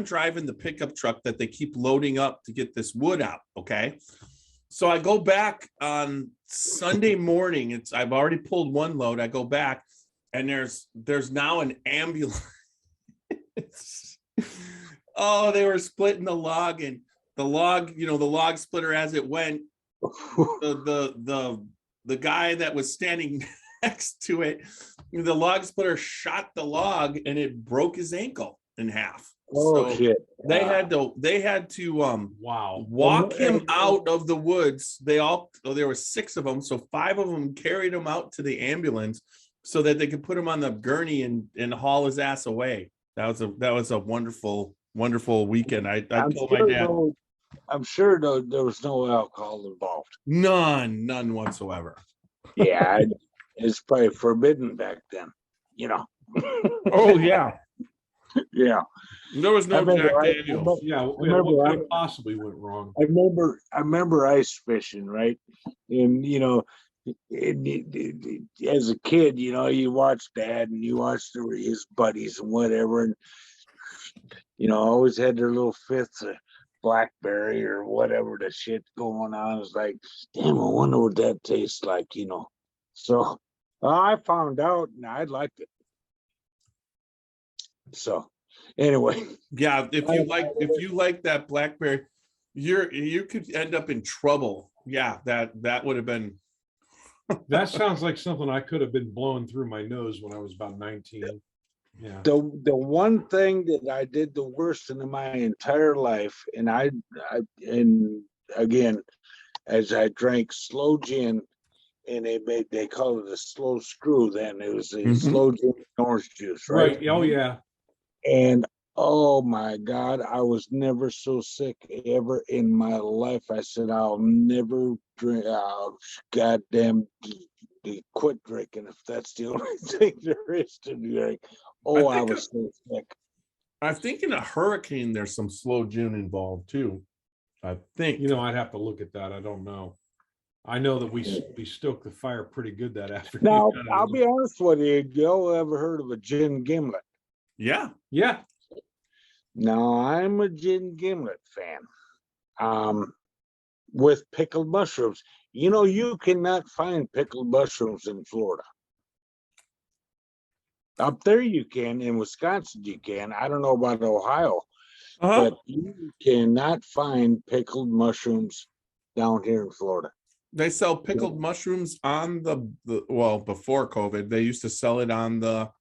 driving the pickup truck that they keep loading up to get this wood out. Okay. So I go back on Sunday morning. I've already pulled one load. I go back and there's now an ambulance. Oh, they were splitting the log, and the log, the log splitter as it went, the guy that was standing next to it, the log splitter shot the log and it broke his ankle. in half. Oh So shit! they had to Wow. walk him out of the woods. There were 6 of them, so 5 of them carried him out to the ambulance so that they could put him on the gurney and haul his ass away. That was a wonderful weekend. I told my dad, I'm sure there was no alcohol involved. none whatsoever. Yeah, it's probably forbidden back then. Oh yeah, Yeah. there was no Jack Daniels. Yeah, remember what I- could have possibly went wrong? I remember ice fishing, right? And as a kid, you watch Dad and you watch his buddies and whatever, and always had their little fifths of blackberry or whatever the shit going on. It's like, damn, I wonder what that tastes like, So I found out and I liked it. So anyway. Yeah, if you like that blackberry, you could end up in trouble. Yeah, that would have been. That sounds like something I could have been blowing through my nose when I was about 19. Yeah. The one thing that I did the worst in my entire life, and and again, as I drank slow gin, and they call it a slow screw. Then it was a slow gin and orange juice, right? Right. Oh yeah. And oh my God, I was never so sick ever in my life. I said, I'll never drink. Goddamn, quit drinking if that's the only thing there is to drink. Oh, I was so sick. I think in a hurricane, there's some slow gin involved too. I think. I'd have to look at that. I don't know. I know that we stoked the fire pretty good that afternoon. Now, I'll be honest with you. Y'all ever heard of a gin gimlet? Yeah. Yeah. Now, I'm a gin gimlet fan. With pickled mushrooms. You cannot find pickled mushrooms in Florida. Up there you can, in Wisconsin you can. I don't know about Ohio, but you cannot find pickled mushrooms down here in Florida. They sell pickled mushrooms on before COVID, they used to sell it on the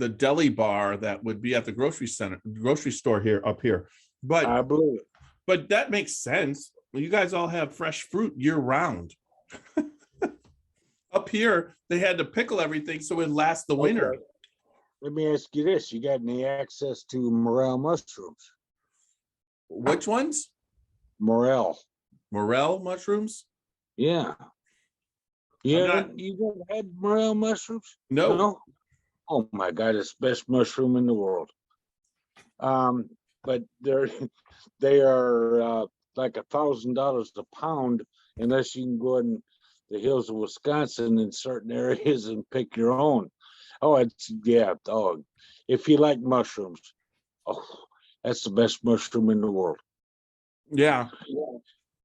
deli bar that would be at the grocery store up here. But I believe it. But that makes sense. You guys all have fresh fruit year round. Up here, they had to pickle everything so it lasts the winter. Okay. Let me ask you this. You got any access to morel mushrooms? Which ones? Morel mushrooms? Yeah. You haven't had morel mushrooms? No. Oh my God, it's the best mushroom in the world. But they are like $1,000 a pound unless you can go in the hills of Wisconsin in certain areas and pick your own. Oh, if you like mushrooms, that's the best mushroom in the world. Yeah.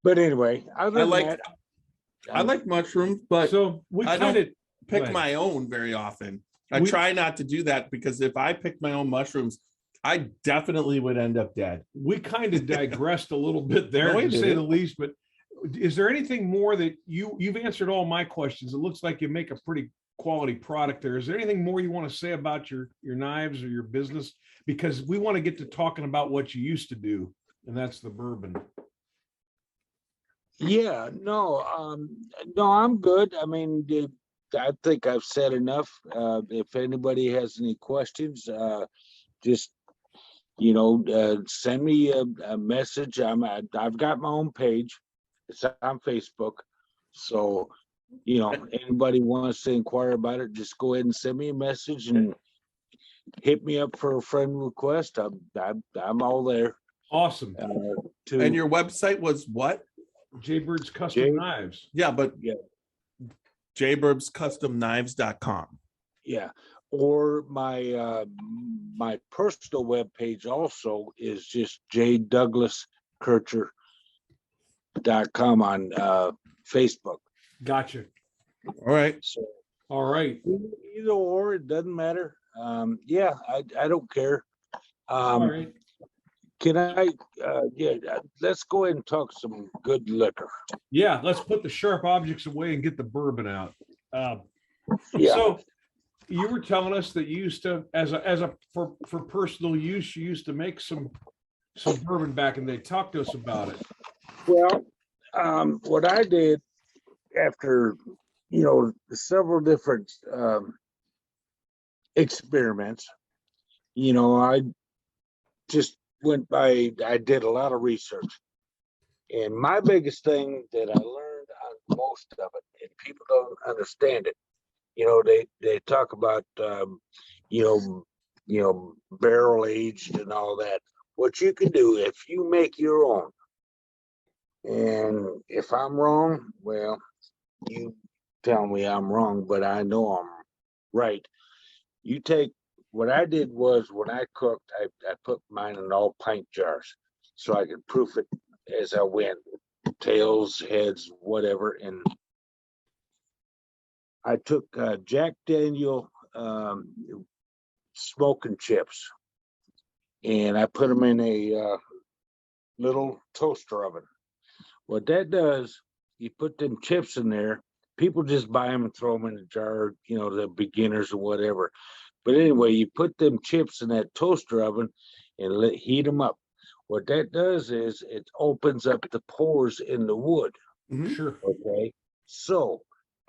But anyway, I like mushrooms, but so I don't pick my own very often. I try not to do that because if I pick my own mushrooms, I definitely would end up dead. We kind of digressed a little bit there, to say the least. But is there anything more that you've answered all my questions? It looks like you make a pretty quality product there. Is there anything more you want to say about your knives or your business? Because we want to get to talking about what you used to do, and that's the bourbon. Yeah, no, I'm good. I mean, I think I've said enough. If anybody has any questions, just send me a message. I've got my own page. It's on Facebook. So, anybody wants to inquire about it, just go ahead and send me a message and hit me up for a friend request. I'm all there. Awesome. And your website was what? Jaybirds Custom Knives. Yeah, but jaybirdcustomknives.com. Yeah. Or my my personal webpage also is just jdouglaskircher.com on Facebook. Gotcha. All right. So all right. Either or, it doesn't matter. I don't care. All right. Can I let's go ahead and talk some good liquor. Yeah, let's put the sharp objects away and get the bourbon out. Yeah. So You were telling us that you used to, for personal use, you used to make some bourbon back in the day. Talk to us about it. Well, what I did after, several different experiments, I just went by, I did a lot of research. And my biggest thing that I learned on most of it, and people don't understand it, they talk about, barrel aged and all that. What you can do if you make your own, and if I'm wrong, well, you tell me I'm wrong, but I know I'm right. You take, what I did was when I cooked, I put mine in all pint jars so I could proof it as I went, tails, heads, whatever. And I took Jack Daniel smoking chips, and I put them in a little toaster oven. What that does, you put them chips in there. People just buy them and throw them in a jar, the beginners or whatever. But anyway, you put them chips in that toaster oven and heat them up. What that does is it opens up the pores in the wood. Sure. Okay. So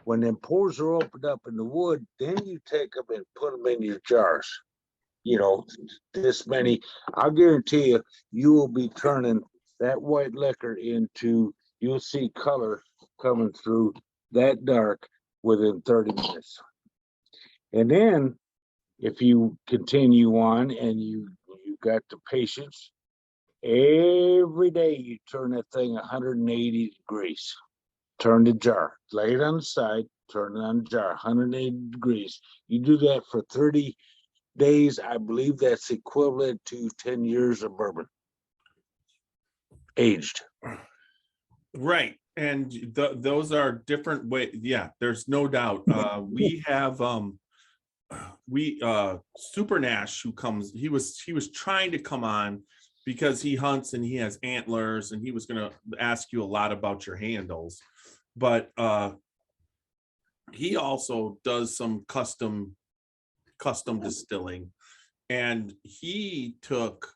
when them pores are opened up in the wood, then you take them and put them in your jars. This many, I'll guarantee you will be turning that white liquor into, you'll see color coming through that dark within 30 minutes. And then if you continue on and you got the patience, every day you turn that thing 180 degrees. Turn the jar, lay it on the side, turn it on the jar, 180 degrees. You do that for 30 days. I believe that's equivalent to 10 years of bourbon aged. Right. And those are different ways. Yeah, there's no doubt. We have Super Nash, who comes, he was trying to come on because he hunts and he has antlers, and he was going to ask you a lot about your handles, but he also does some custom distilling, and he took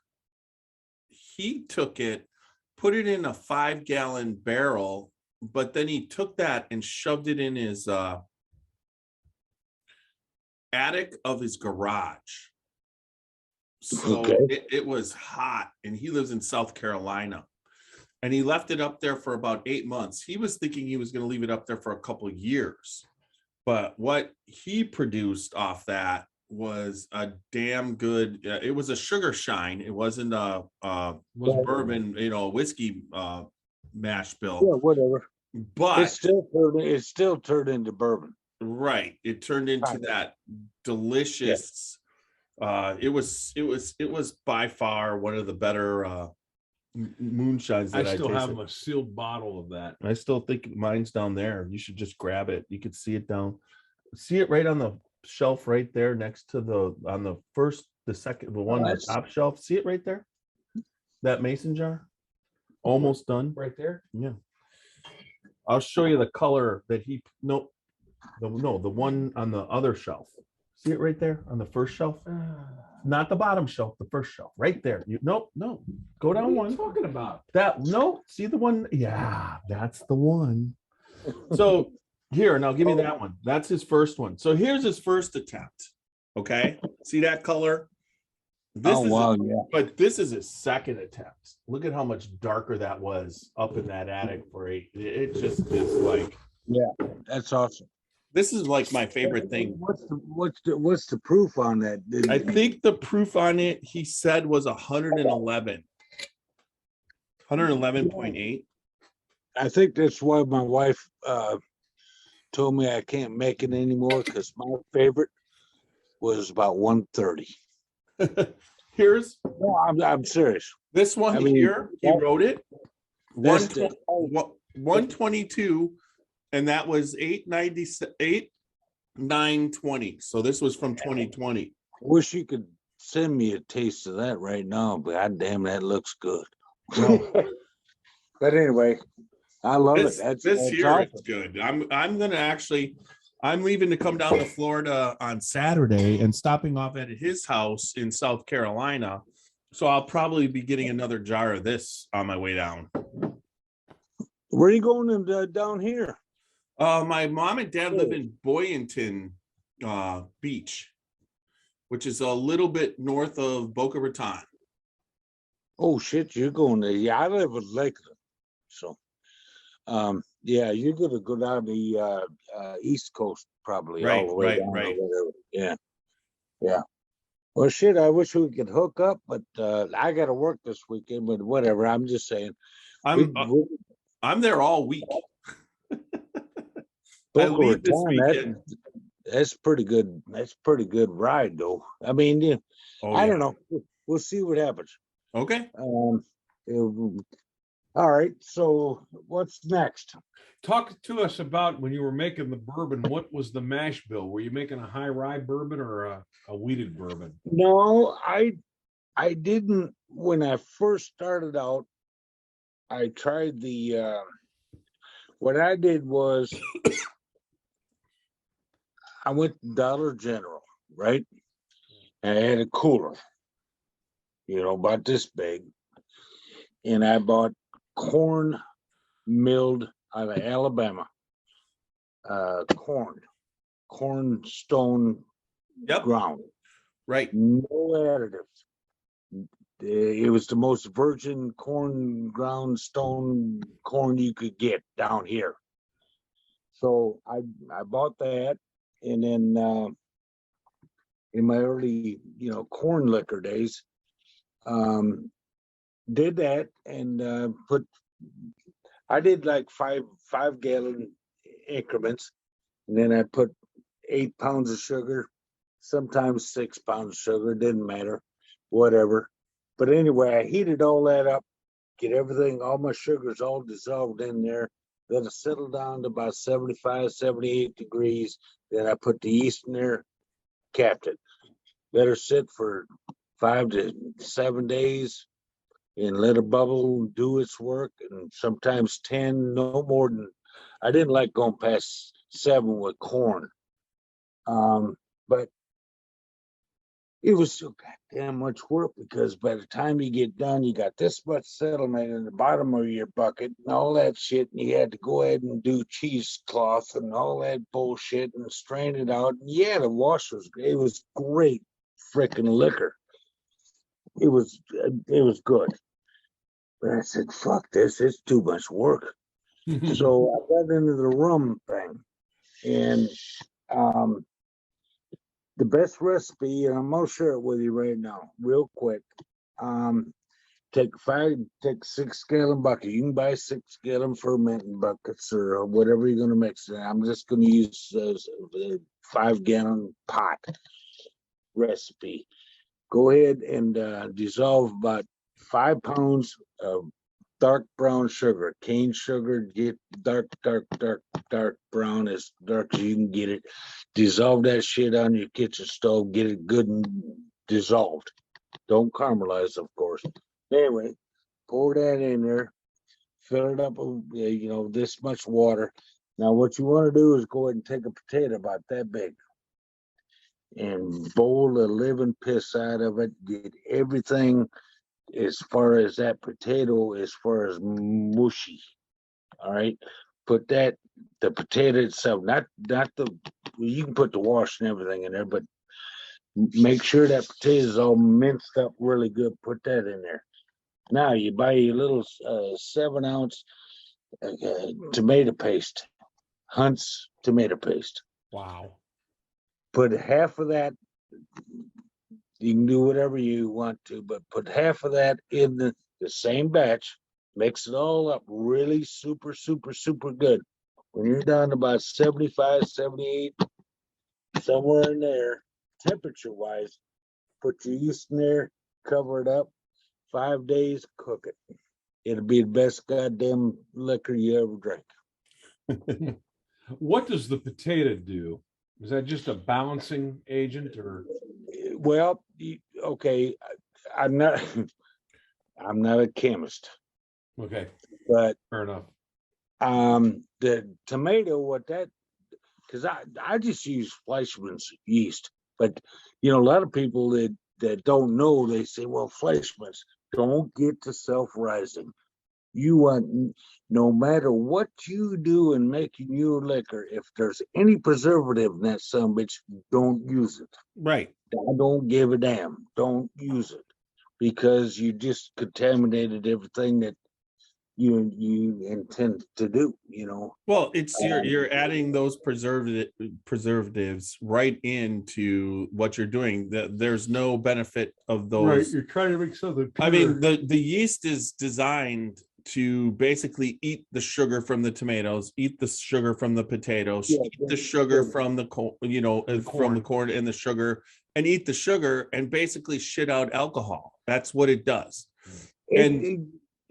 it, put it in a 5-gallon barrel, but then he took that and shoved it in his attic of his garage. So Okay. it was hot, and he lives in South Carolina, and he left it up there for about 8 months. He was thinking he was going to leave it up there for a couple of years, but what he produced off that was a damn good, it was a sugar shine. It wasn't a bourbon, whiskey mash bill. Yeah, whatever. But it still turned into bourbon. Right. It turned into that delicious, it was by far one of the better moonshines that I still tasted. have a sealed bottle of that. I still think mine's down there. You should just grab it. You could see it right on the shelf right there next to the top shelf. See it right there? That mason jar? Almost done. Right there? Yeah. I'll show you the color that the one on the other shelf. See it right there on the first shelf? Not the bottom shelf, the first shelf. Right there. No. Go down one. What are you talking about? See the one? Yeah, that's the one. So here, now give me that one. That's his first one. So here's his first attempt. Okay. See that color? But this is his second attempt. Look at how much darker that was up in that attic it just is like, yeah, that's awesome. This is like my favorite thing. What's the proof on that? I think the proof on it, he said, was 111.8. I think that's why my wife told me I can't make it anymore, because my favorite was about 130. No, I'm serious. This one here, he wrote it 122, and that was 898,920. So this was from 2020. Wish you could send me a taste of that right now, but god damn, that looks good. But anyway, I love it. That's here awesome. it's good. I'm gonna actually, I'm leaving to come down to Florida on Saturday and stopping off at his house in South Carolina. So I'll probably be getting another jar of this on my way down. Where are you going down here? My mom and dad live in Boynton Beach, which is a little bit north of Boca Raton. Oh shit, you're going to, yeah, I live in Lakeland. So yeah, you're gonna go down the East Coast probably all the way down or whatever. Yeah. Yeah. Well shit, I wish we could hook up, but I gotta work this weekend, but whatever. I'm just saying. I'm there all week. I Boca leave this Raton, weekend. that's pretty good. That's pretty good ride though. I mean, yeah, I don't know. We'll see what happens. Okay. All right. So what's next? Talk to us about when you were making the bourbon. What was the mash bill? Were you making a high rye bourbon or a wheated bourbon? No, I didn't. When I first started out, I tried the. What I did was, I went to Dollar General, right? And I had a cooler, about this big, and I bought corn milled out of Alabama. Corn stone ground. Right. No additives. It was the most virgin corn ground stone corn you could get down here. So I bought that, and then in my early corn liquor days, did that and I did like five gallon increments, and then I put 8 pounds of sugar, sometimes 6 pounds of sugar, didn't matter, whatever. But anyway, I heated all that up, get everything, all my sugars all dissolved in there. Let it settle down to about 75, 78 degrees. Then I put the yeast in there, capped it. Let her sit for 5 to 7 days and let it bubble, do its work, and sometimes 10, no more than, I didn't like going past 7 with corn. But it was so goddamn much work, because by the time you get done, you got this much settlement in the bottom of your bucket and all that shit, and you had to go ahead and do cheesecloth and all that bullshit and strain it out. And yeah, the wash was great. It was great freaking liquor. It was good. But I said, fuck this, it's too much work. So I got into the rum thing, and the best recipe, and I'm gonna share it with you right now, real quick. Take 6 gallon bucket. You can buy 6 gallon fermenting buckets or whatever you're gonna mix it. I'm just gonna use the 5 gallon pot recipe. Go ahead and dissolve about 5 pounds of dark brown sugar, cane sugar. Get dark brown, as dark as you can get it. Dissolve that shit on your kitchen stove. Get it good and dissolved. Don't caramelize, of course. Anyway, pour that in there. Fill it up with this much water. Now what you want to do is go ahead and take a potato about that big and boil the living piss out of it. Get everything as far as that potato, as far as mushy. All right. Put the potato itself, not you can put the wash and everything in there, but make sure that potato is all minced up really good. Put that in there. Now you buy your little 7 ounce tomato paste, Hunt's tomato paste. Wow. Put half of that. You can do whatever you want to, but put half of that in the same batch. Mix it all up really super good. When you're down to about 75, 78, somewhere in there, temperature wise, put your yeast in there, cover it up, 5 days, cook it. It'll be the best goddamn liquor you ever drank. What does the potato do? Is that just a balancing agent, or? Well, okay, I'm not a chemist. Okay, But fair enough. the tomato, what that because I just use Fleischmann's yeast. But you know, a lot of people that don't know, they say, well, Fleischmann's, don't get to self-rising. You want, no matter what you do in making your liquor, if there's any preservative in that bitch, don't use it. Right. I don't give a damn. Don't use it, because you just contaminated everything that you intend to do, you know. Well, it's you're adding those preservatives right into what you're doing. There's no benefit of those. Right, you're trying to make something pure. I mean, the yeast is designed to basically eat the sugar from the tomatoes, eat the sugar from the potatoes, eat the sugar from the from the corn and the sugar, and eat the sugar and basically shit out alcohol. That's what it does.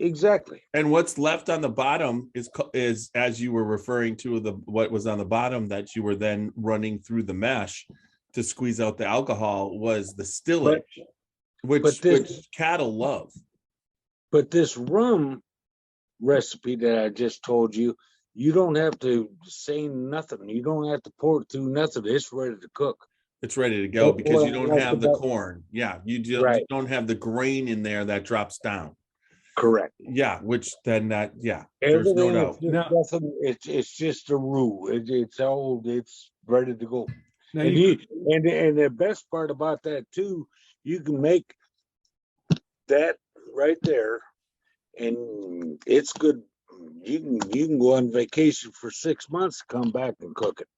Exactly. And what's left on the bottom is as you were referring to what was on the bottom that you were then running through the mesh to squeeze out the alcohol was the stillage, which cattle love. But this rum recipe that I just told you, you don't have to say nothing. You don't have to pour it through nothing. It's ready to cook. It's ready to go because you don't have the corn. Yeah, you don't have the grain in there that drops down. Correct. Yeah, which then there's no doubt. It's just a roux. It's ready to go. Now And the best part about that too, you can make that right there, and it's good. You can go on vacation for 6 months, come back and cook it.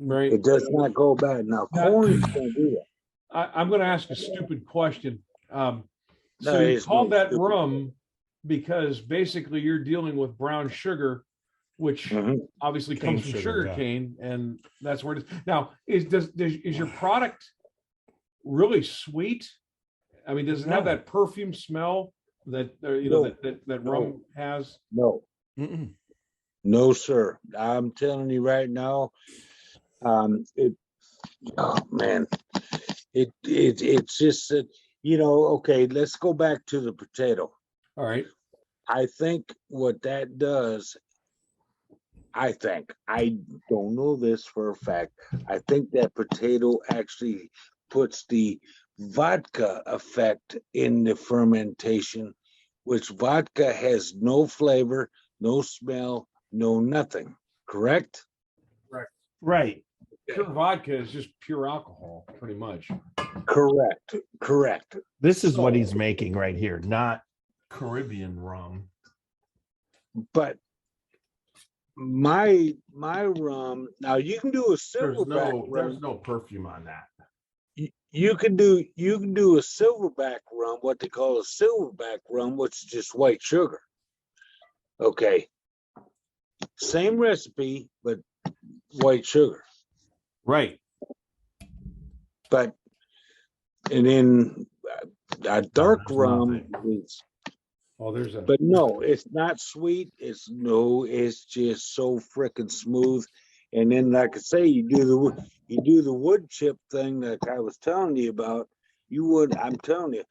right. It does not go bad. Now corn can't do that. I'm going to ask a stupid question. So No, you it's call no that stupid rum because basically you're dealing with brown sugar, which obviously Cane comes from sugar, sugar yeah. cane, and that's where it is. Now, is your product really sweet? I mean, does it have No. that perfume smell that No. that rum has? No. Mm-mm. No, sir. I'm telling you right now, it's just that, okay, let's go back to the potato. All right. I think what that does, I don't know this for a fact, I think that potato actually puts the vodka effect in the fermentation, which vodka has no flavor, no smell, no nothing, correct? Right. Pure vodka is just pure alcohol, pretty much. Correct. This is what he's making right here, not Caribbean rum. But my rum, now you can do a silverback rum. There's no perfume on that. You can do a silverback rum, what they call a silverback rum, which is just white sugar. Okay. Same recipe, but white sugar. Right. But and then a dark there's rum nothing. is, Oh, there's a. but no, it's not sweet. It's just so freaking smooth. And then, like I say, you do the wood chip thing that I was telling you about. I'm telling you,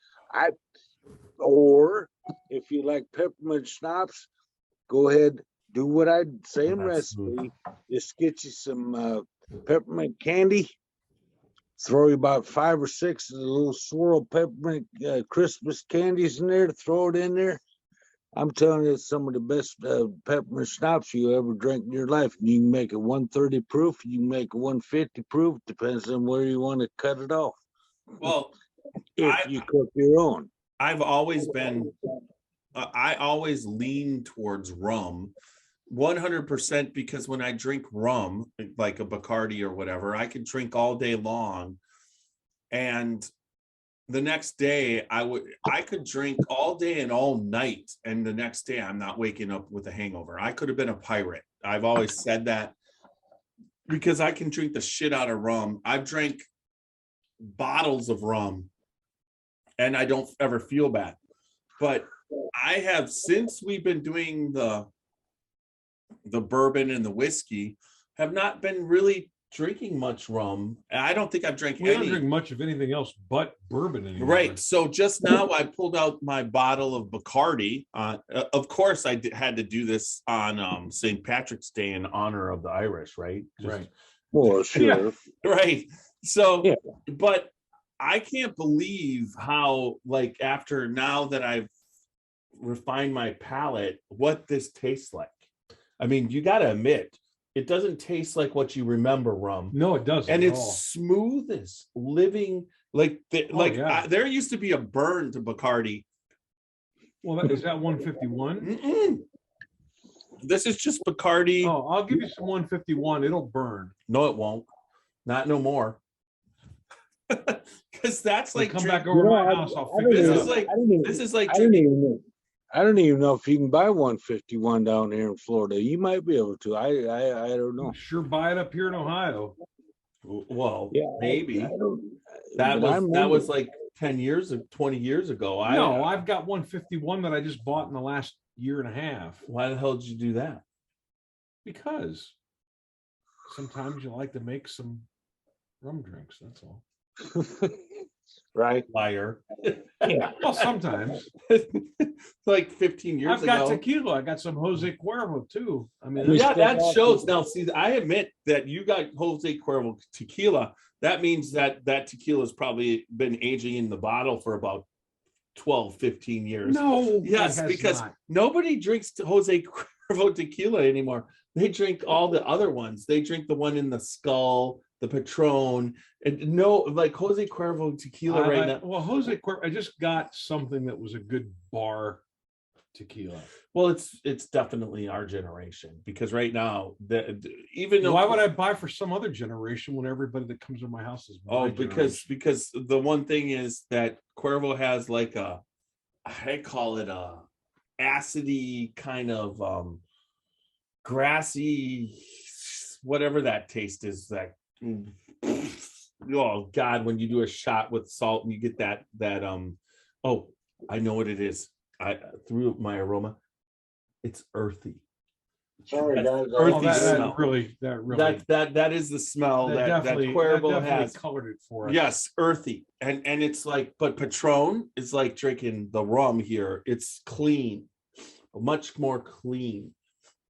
or if you like peppermint schnapps, go ahead, do what I same that's smooth. recipe. Just get you some peppermint candy. Throw you about 5 or 6 of the little swirl peppermint Christmas candies in there. Throw it in there. I'm telling you, it's some of the best peppermint schnapps you ever drink in your life. You can make it 130 proof. You can make it 150 proof. Depends on where you want to cut it off. Well, If you cook your own. I've always been, I always lean towards rum 100% because when I drink rum, like a Bacardi or whatever, I could drink all day long. And the next day I could drink all day and all night. And the next day I'm not waking up with a hangover. I could have been a pirate. I've always said that because I can drink the shit out of rum. I've drank bottles of rum and I don't ever feel bad. But I have, since we've been doing the bourbon and the whiskey, have not been really drinking much rum. I don't think I've drank We don't any. drink much of anything else but bourbon anymore. Right. So just now I pulled out my bottle of Bacardi. Of course, I had to do this on St. Patrick's Day in honor of the Irish, right? Right. Well, sure. Right. So, Yeah. but I can't believe how, like, after now that I've refined my palate, what this tastes like. I mean, you got to admit, it doesn't taste like what you remember rum. No, it doesn't. And at it's all. smooth as living. Like, yeah. there used to be a burn to Bacardi. Well, is that 151? Mm-mm. This is just Bacardi. Oh, I'll give you some 151. It'll burn. No, it won't. Not no more. Because that's Like, like come drink- back over my house. I'll figure This it is out. like this is like I don't drinking. even know. I don't even know if you can buy 151 down here in Florida. You might be able to. I don't know. Sure, buy it up here in Ohio. Well, Yeah, maybe I don't, that but I was remember. like 10 years or 20 years ago. No, I've got 151 that I just bought in the last year and a half. Why the hell did you do that? Because sometimes you like to make some rum drinks. That's all. Right. Liar. Yeah. Well, sometimes. Like 15 years I've got ago. tequila. I got some Jose Cuervo too. I mean, We Yeah, step that off shows. the- Now, see, I admit that you got Jose Cuervo tequila. That means that tequila has probably been aging in the bottle for about 12, 15 years. no. Yes, it has because not. nobody drinks Jose Cuervo tequila anymore. They drink all the other ones. They drink the one in the Skull, the Patron, and no, like Jose Cuervo tequila right now. Well, Jose Cuervo, I just got something that was a good bar tequila. Well, it's definitely our generation, because right now, even though Why would I buy for some other generation when everybody that comes to my house is my generation? because the one thing is that Cuervo has like I call it a acidy kind of grassy, whatever that taste is, that oh God, when you do a shot with salt and you get that oh, I know what it is. I through my aroma, it's earthy. Sorry, That's guys. earthy that smell. really That is the smell that Cuervo has. Colored it for us. Yes, earthy. And it's like, but Patron is like drinking the rum here. It's clean, much more clean.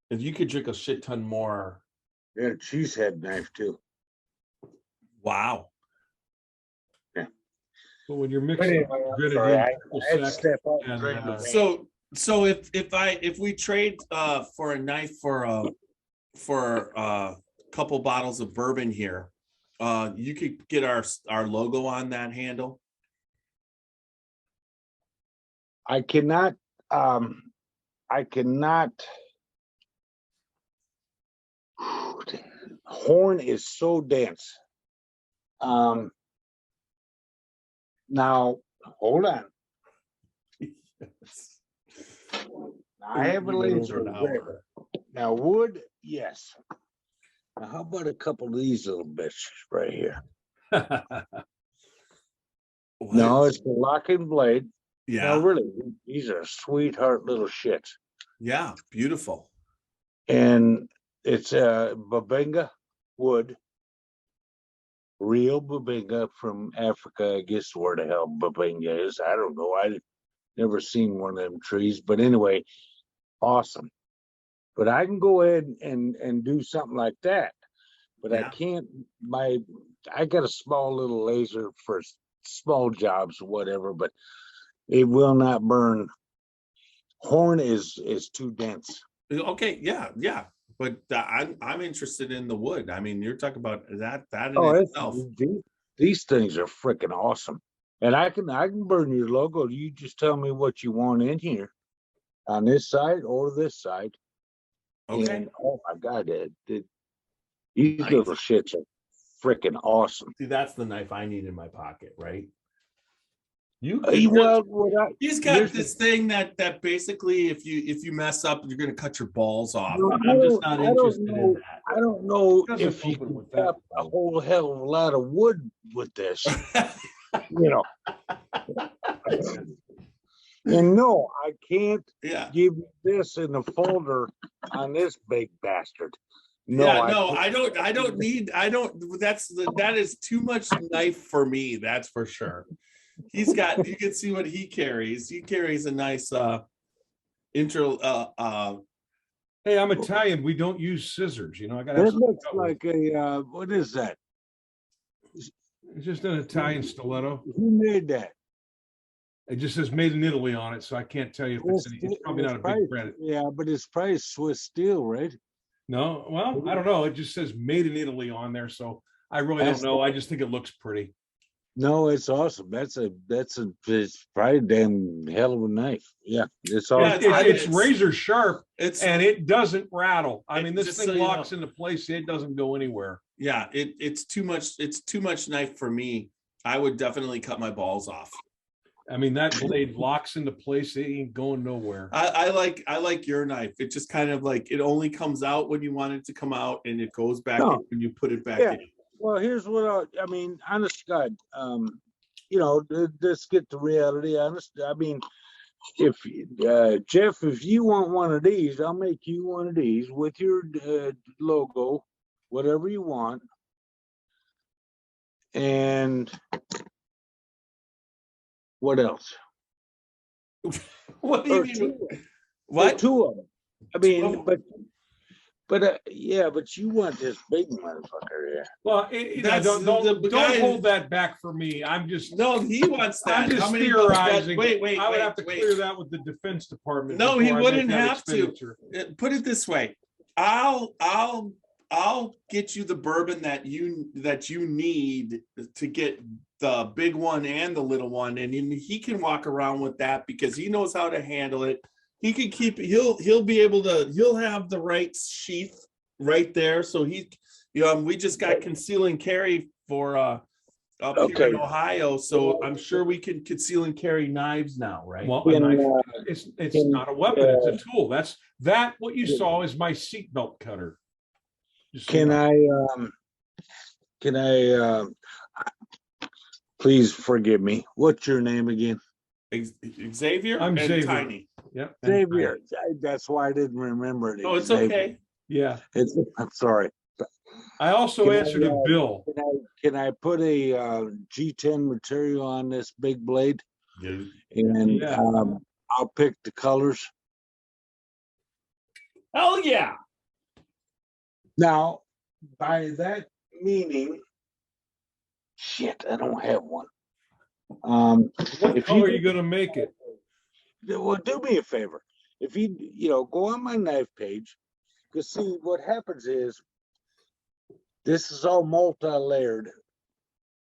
If you could drink a shit ton more. Yeah, cheesehead knife too. Wow. But when you're mixing Anyway, I'm grenadine, sorry, I triple had to sec, step out and, and drink the So if we trade for a knife for a couple bottles of bourbon here, you could get our logo on that handle. I cannot horn is so dense. Now hold on. I have a We've been laser over an there. hour. Now wood, yes. Now how about a couple of these little bitches right here? No, it's the locking blade. No, Yeah, really, these are sweetheart little shits. yeah, beautiful. And it's Babinga wood. Real Babinga from Africa. I guess where the hell Babinga is. I don't know. I never seen one of them trees. But anyway, awesome. But I can go ahead and do something like that. But Yeah. I can't. I got a small little laser for small jobs or whatever, but it will not burn. Horn is too dense. Okay, yeah. But I'm interested in the wood. I mean, you're talking about that in Oh, itself. these things are freaking awesome. And I can burn your logo. You just tell me what you want in here, on this side or this side. Okay. And, oh my God, these Nice. little shits are freaking awesome. See, that's the knife I need in my pocket, right? You Well, what he's got here's this thing that basically if you mess up, you're gonna cut your balls off. No, I'm just not I don't interested in know. that. I don't know Doesn't if you open can with that, cut a though. whole hell of a lot of wood with this, you know. And no, I can't Yeah. give you this in the folder on this big bastard. No, Yeah, can't. I don't that is too much knife for me, that's for sure. He's got, you can see what he carries. He carries a nice Hey, I'm Italian. We don't use scissors. You know, I got That to. looks like a, what is that? It's just an Italian stiletto. Who made that? It just says made in Italy on it, so I can't tell you if it's any. It's probably not a big brand. Yeah, but it's probably Swiss steel, right? No, well, I don't know. It just says made in Italy on there, so I really don't know. I just think it looks pretty. No, it's awesome. It's probably a damn hell of a knife. Yeah, it's awesome. Yeah, it's razor sharp, It's and it doesn't rattle. I mean, this just thing so you locks know. into place. It doesn't go anywhere. yeah, it's too much. It's too much knife for me. I would definitely cut my balls off. I mean, that blade locks into place. It ain't going nowhere. I like your knife. It just kind of like it only comes out when you want it to come out, and it goes back in when you put it back Yeah. in. Well, here's what I mean, honest to God, you know, let's get to reality. Honest, I mean, if Jeff, if you want one of these, I'll make you one of these with your logo, whatever you want, and what else? What do you Or mean? two, What? two of them. I mean, Oh. but yeah, but you want this big motherfucker here. Well, That's don't the guy- hold that back for me. I'm just No, he wants that. I'm just How many bucks that- theorizing. Wait, I would wait, have to wait. clear that with the Defense Department. No, before he I make wouldn't that have to. expenditure. Put it this way. I'll get you the bourbon that you need to get the big one and the little one, and he can walk around with that because he knows how to handle it. He can keep it. He'll be able to. He'll have the right sheath right there. So we just got conceal and carry for up here in Ohio. So I'm sure we can conceal and carry knives now, right? Well, a knife, it's not a weapon; it's a tool. That's what you saw is my seatbelt cutter. Just so you Can know. I please forgive me. What's your name again? Xavier. I'm and Xavier. Tiny. Yeah, Xavier. That's why I didn't remember it. Oh, it's Xavier. okay. yeah. I'm sorry. I also Can I, answered a bill. Can I put a G10 material on this big blade? Yeah. And Yeah. I'll pick the colors. Hell yeah. Now, by that meaning, shit, I don't have one. What if color are you going to make it? Well, do me a favor. If you go on my knife page, because see what happens is this is all multi-layered,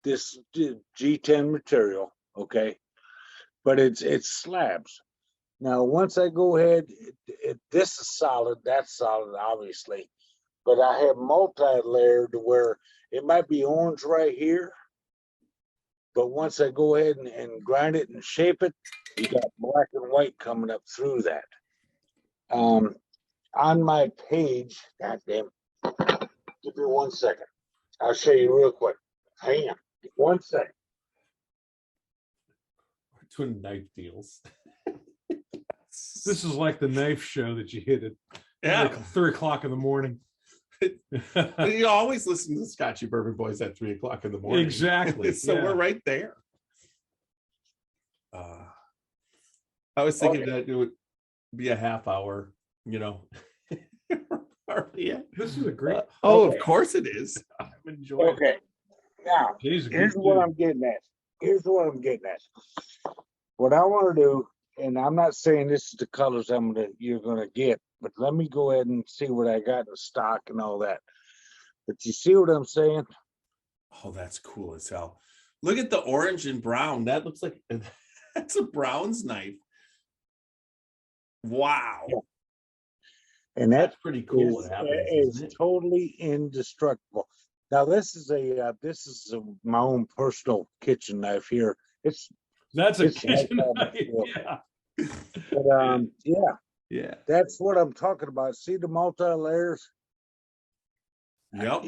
this G10 material, okay? But it's slabs. Now, once I go ahead, this is solid, that's solid, obviously. But I have multi-layered where it might be orange right here. But once I go ahead and grind it and shape it, you got black and white coming up through that. On my page, goddamn, give me 1 second. I'll show you real quick. Hang on, 1 second. We're doing knife deals. This is like the knife show that you hit at 3 o'clock in the morning. You always listen to the Scotchy Bourbon Boys at 3 o'clock in the morning. Exactly. So yeah. we're right there. I was thinking that it would be a half hour, Yeah. This is a great. Of course it is. I'm enjoying. Okay, now He's a here's good what dude. I'm getting at. What I want to do, and I'm not saying this is the colors you're gonna get, but let me go ahead and see what I got in stock and all that. But you see what I'm saying? Oh, that's cool as hell. Look at the orange and brown. That looks like that's a Brown's knife. Wow. Yeah. And that's Pretty cool what happens, is isn't it? totally indestructible. Now this is my own personal kitchen knife here. That's a it's kitchen like knife. that. Yeah. But Yeah. that's what I'm talking about. See the multi-layers? Yep.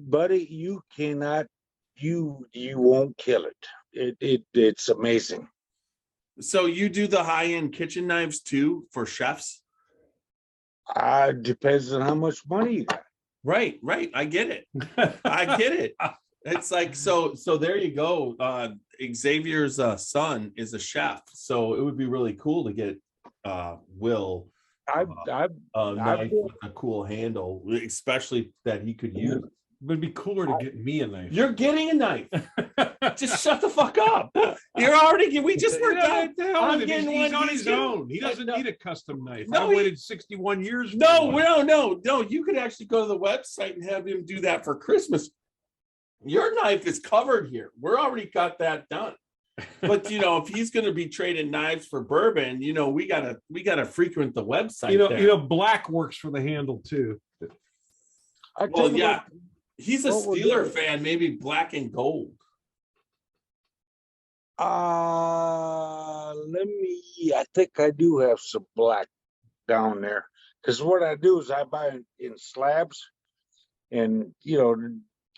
Buddy, you cannot, you won't kill it. It's amazing. So you do the high-end kitchen knives too for chefs? Depends on how much money you got. Right. I get it. I get it. It's like so there you go. Xavier's son is a chef, so it would be really cool to get Will I've knife with a cool handle, especially that he could use. But it'd be cooler to get me a knife. You're getting a knife. Just shut the fuck up. You're already. We just worked out. I'm getting He's one. on his own. He doesn't need a custom knife. No, I waited 61 years. No. You could actually go to the website and have him do that for Christmas. Your knife is covered here. We're already got that done. But if he's going to be trading knives for bourbon, we gotta frequent the website. Black works for the handle too. Well, yeah. He's a Steeler fan, maybe black and gold. I think I do have some black down there. Because what I do is I buy in slabs, and there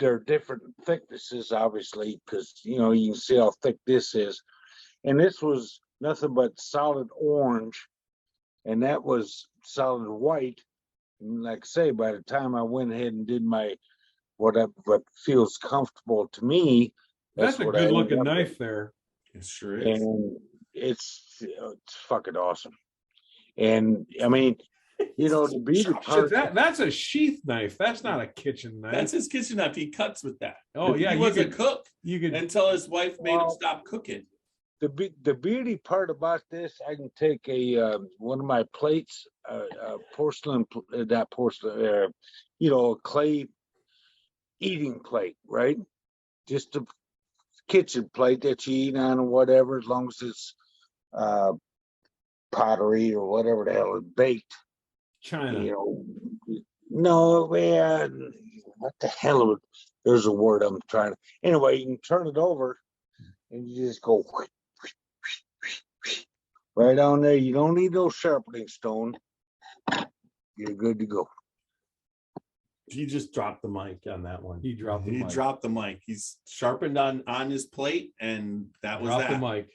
are different thicknesses, obviously, because you can see how thick this is. And this was nothing but solid orange, and that was solid white. And like I say, by the time I went ahead and did my what feels comfortable to me. That's a good looking knife there. It sure is. And it's fucking awesome. And I mean, the beauty part. That's a sheath knife. That's not a kitchen knife. That's his kitchen knife. He cuts with that. Oh yeah, he was a cook. You could until his wife made him stop cooking. The beauty part about this, I can take one of my plates, porcelain, clay eating plate, right? Just a kitchen plate that you eat on or whatever, as long as it's pottery or whatever the hell is baked. China. No, man, what the hell? There's a word I'm trying to. Anyway, you can turn it over and you just go right on there. You don't need no sharpening stone. You're good to go. He just dropped the mic on that one. He dropped the mic. He's sharpened on his plate, and that was the mic.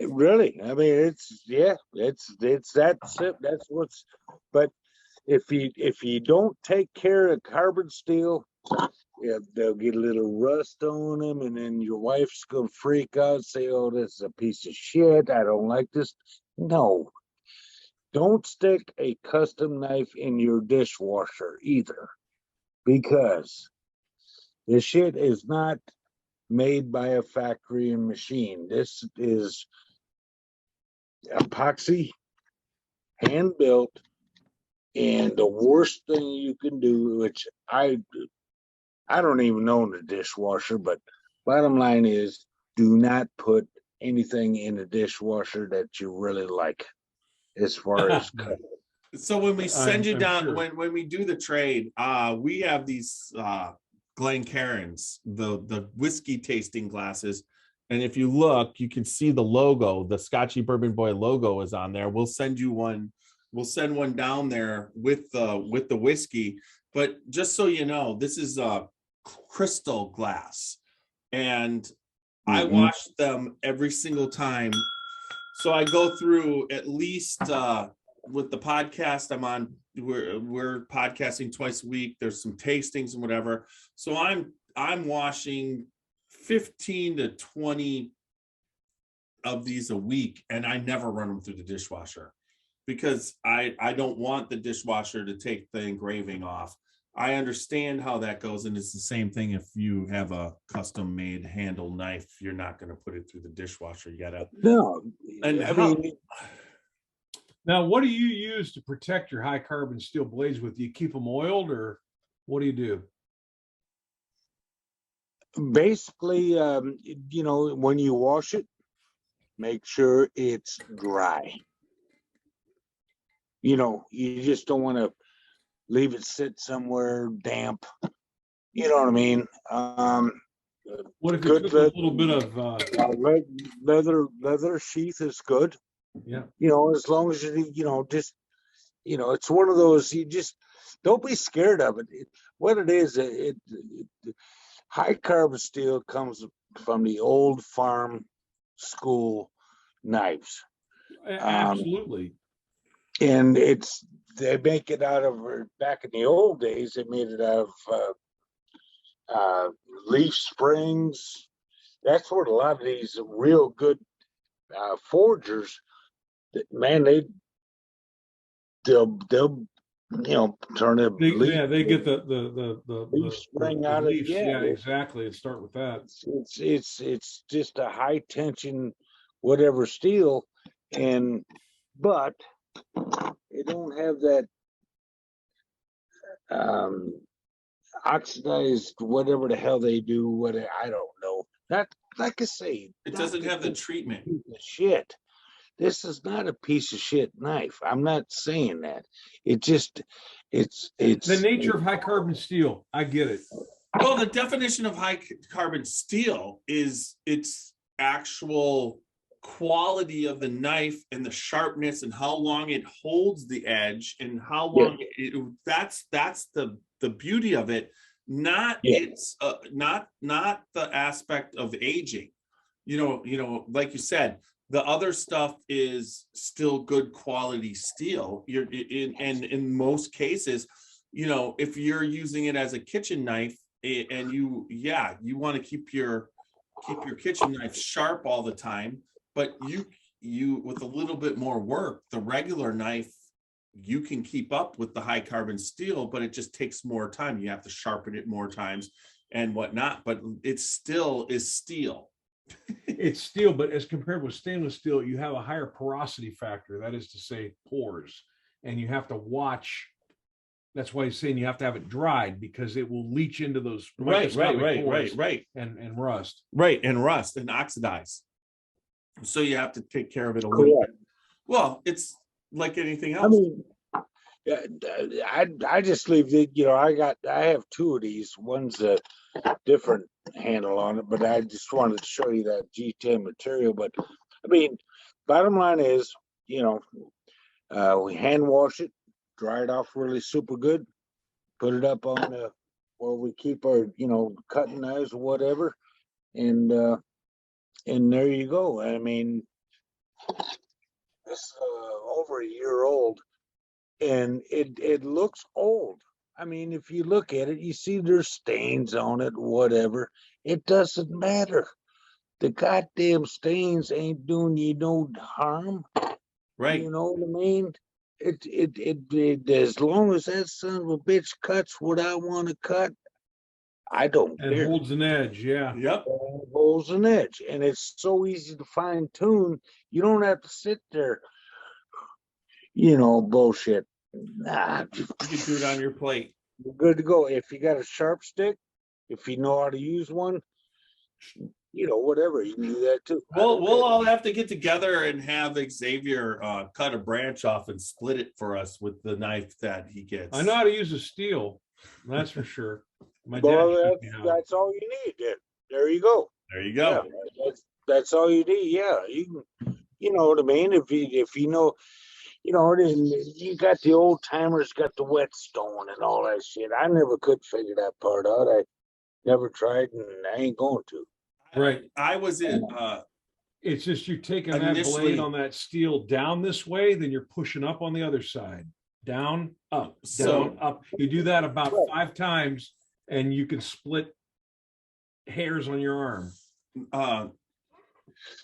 Really, I mean, it's that sip. That's what's. But if you don't take care of carbon steel, they'll get a little rust on them, and then your wife's gonna freak out, and say, "Oh, this is a piece of shit. I don't like this." No, don't stick a custom knife in your dishwasher either, because this shit is not made by a factory and machine. This is epoxy, hand built, and the worst thing you can do, which I don't even own a dishwasher, but bottom line is, do not put anything in a dishwasher that you really like, as far as So when we send you down, sure. when we do the trade, we have these Glencairns, the whiskey tasting glasses. And if you look, you can see the logo, the Scotchy Bourbon Boy logo is on there. We'll send you one. We'll send one down there with the whiskey. But just so you know, this is a crystal glass, and I wash them every single time. So I go through at least with the podcast I'm on. We're podcasting twice a week. There's some tastings and whatever. So I'm washing 15 to 20 of these a week, and I never run them through the dishwasher because I don't want the dishwasher to take the engraving off. I understand how that goes, and it's the same thing if you have a custom made handle knife. You're not going to put it through the dishwasher. You gotta Now, what do you use to protect your high carbon steel blades with? Do you keep them oiled, or what do you do? basically, when you wash it, make sure it's dry. You just don't want to leave it sit somewhere damp. You know what I mean? What if you took a little bit of leather sheath is good. Yeah. As long as it's one of those, you just don't be scared of it. What it is, high carbon steel comes from the old farm school knives. Absolutely. And they make it out of, back in the old days, they made it out of leaf springs. That's what a lot of these real good forgers, man, they'll turn a leaf. Yeah, they get the leaf spring out of leaves. Yeah, it. exactly. And start with that. It's just a high tension whatever steel, but it don't have that oxidized whatever the hell they do. What I don't know. That, like I say, It doesn't have the treatment. Shit. This is not a piece of shit knife. I'm not saying that. It just, it's The nature of high carbon steel. I get it. Well, the definition of high carbon steel is its actual quality of the knife and the sharpness and how long it holds the edge and how long that's the beauty of it. Not it's not the aspect of aging. You know, like you said, the other stuff is still good quality steel. In most cases, you know, if you're using it as a kitchen knife and you want to keep your kitchen knife sharp all the time, but you with a little bit more work, the regular knife, you can keep up with the high carbon steel, but it just takes more time. You have to sharpen it more times and whatnot, but it still is steel. It's steel, but as compared with stainless steel, you have a higher porosity factor. That is to say, pores, and you have to watch. That's why he's saying you have to have it dried because it will leach into those Right, and rust. Right, and rust and oxidize. So you have to take care of it a little bit. Well, it's like anything else. I mean, I just leave it. You know, I have two of these. One's a different handle on it, but I just wanted to show you that G10 material. But I mean, bottom line is, you know, we hand wash it, dry it off really super good, put it up on where we keep our, you know, cutting knives or whatever, and there you go. I mean, it's over a year old, and it looks old. I mean, if you look at it, you see there's stains on it, whatever. It doesn't matter. The goddamn stains ain't doing you no harm. Right. You know what I mean? It as long as that son of a bitch cuts what I want to cut, I don't and care. holds an edge. Yeah. Yep. And holds an edge, and it's so easy to fine tune. You don't have to sit there, you know, bullshit. Nah, You can do it on your plate. you're good to go. If you got a sharp stick, if you know how to use one, you know, whatever, you can do that too. We'll all have to get together and have Xavier cut a branch off and split it for us with the knife that he gets. I know how to use a steel. That's for sure. My dad Well, showed me how. that's all you need. Then there you go. There you go. Yeah, that's all you need. Yeah, you know what I mean. If you know, you know, you got the old timers, got the whetstone and all that shit. I never could figure that part out. I never tried, and I ain't going to. Right. I was in It's just you're taking that Initially- blade on that steel down this way, then you're pushing up on the other side. Down, up, So- down, up. You do that about 5 times, and you can split hairs on your arm.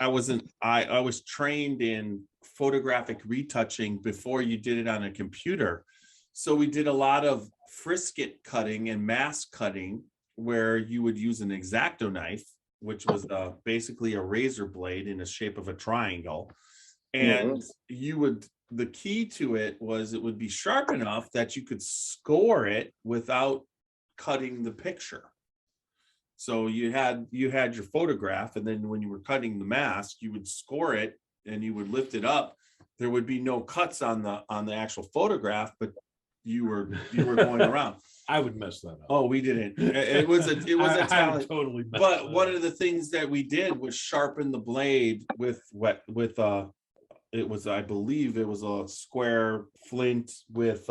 I was trained in photographic retouching before you did it on a computer. So we did a lot of frisket cutting and mask cutting where you would use an X-Acto knife, which was basically a razor blade in the shape of a triangle. And the key to it was it would be sharp enough that you could score it without cutting the picture. So you had your photograph, and then when you were cutting the mask, you would score it and you would lift it up. There would be no cuts on the actual photograph, but you were going around. I would mess that up. Oh, we didn't. It was a I talent. totally messed But that one up. of the things that we did was sharpen the blade with it was, I believe it was a square flint with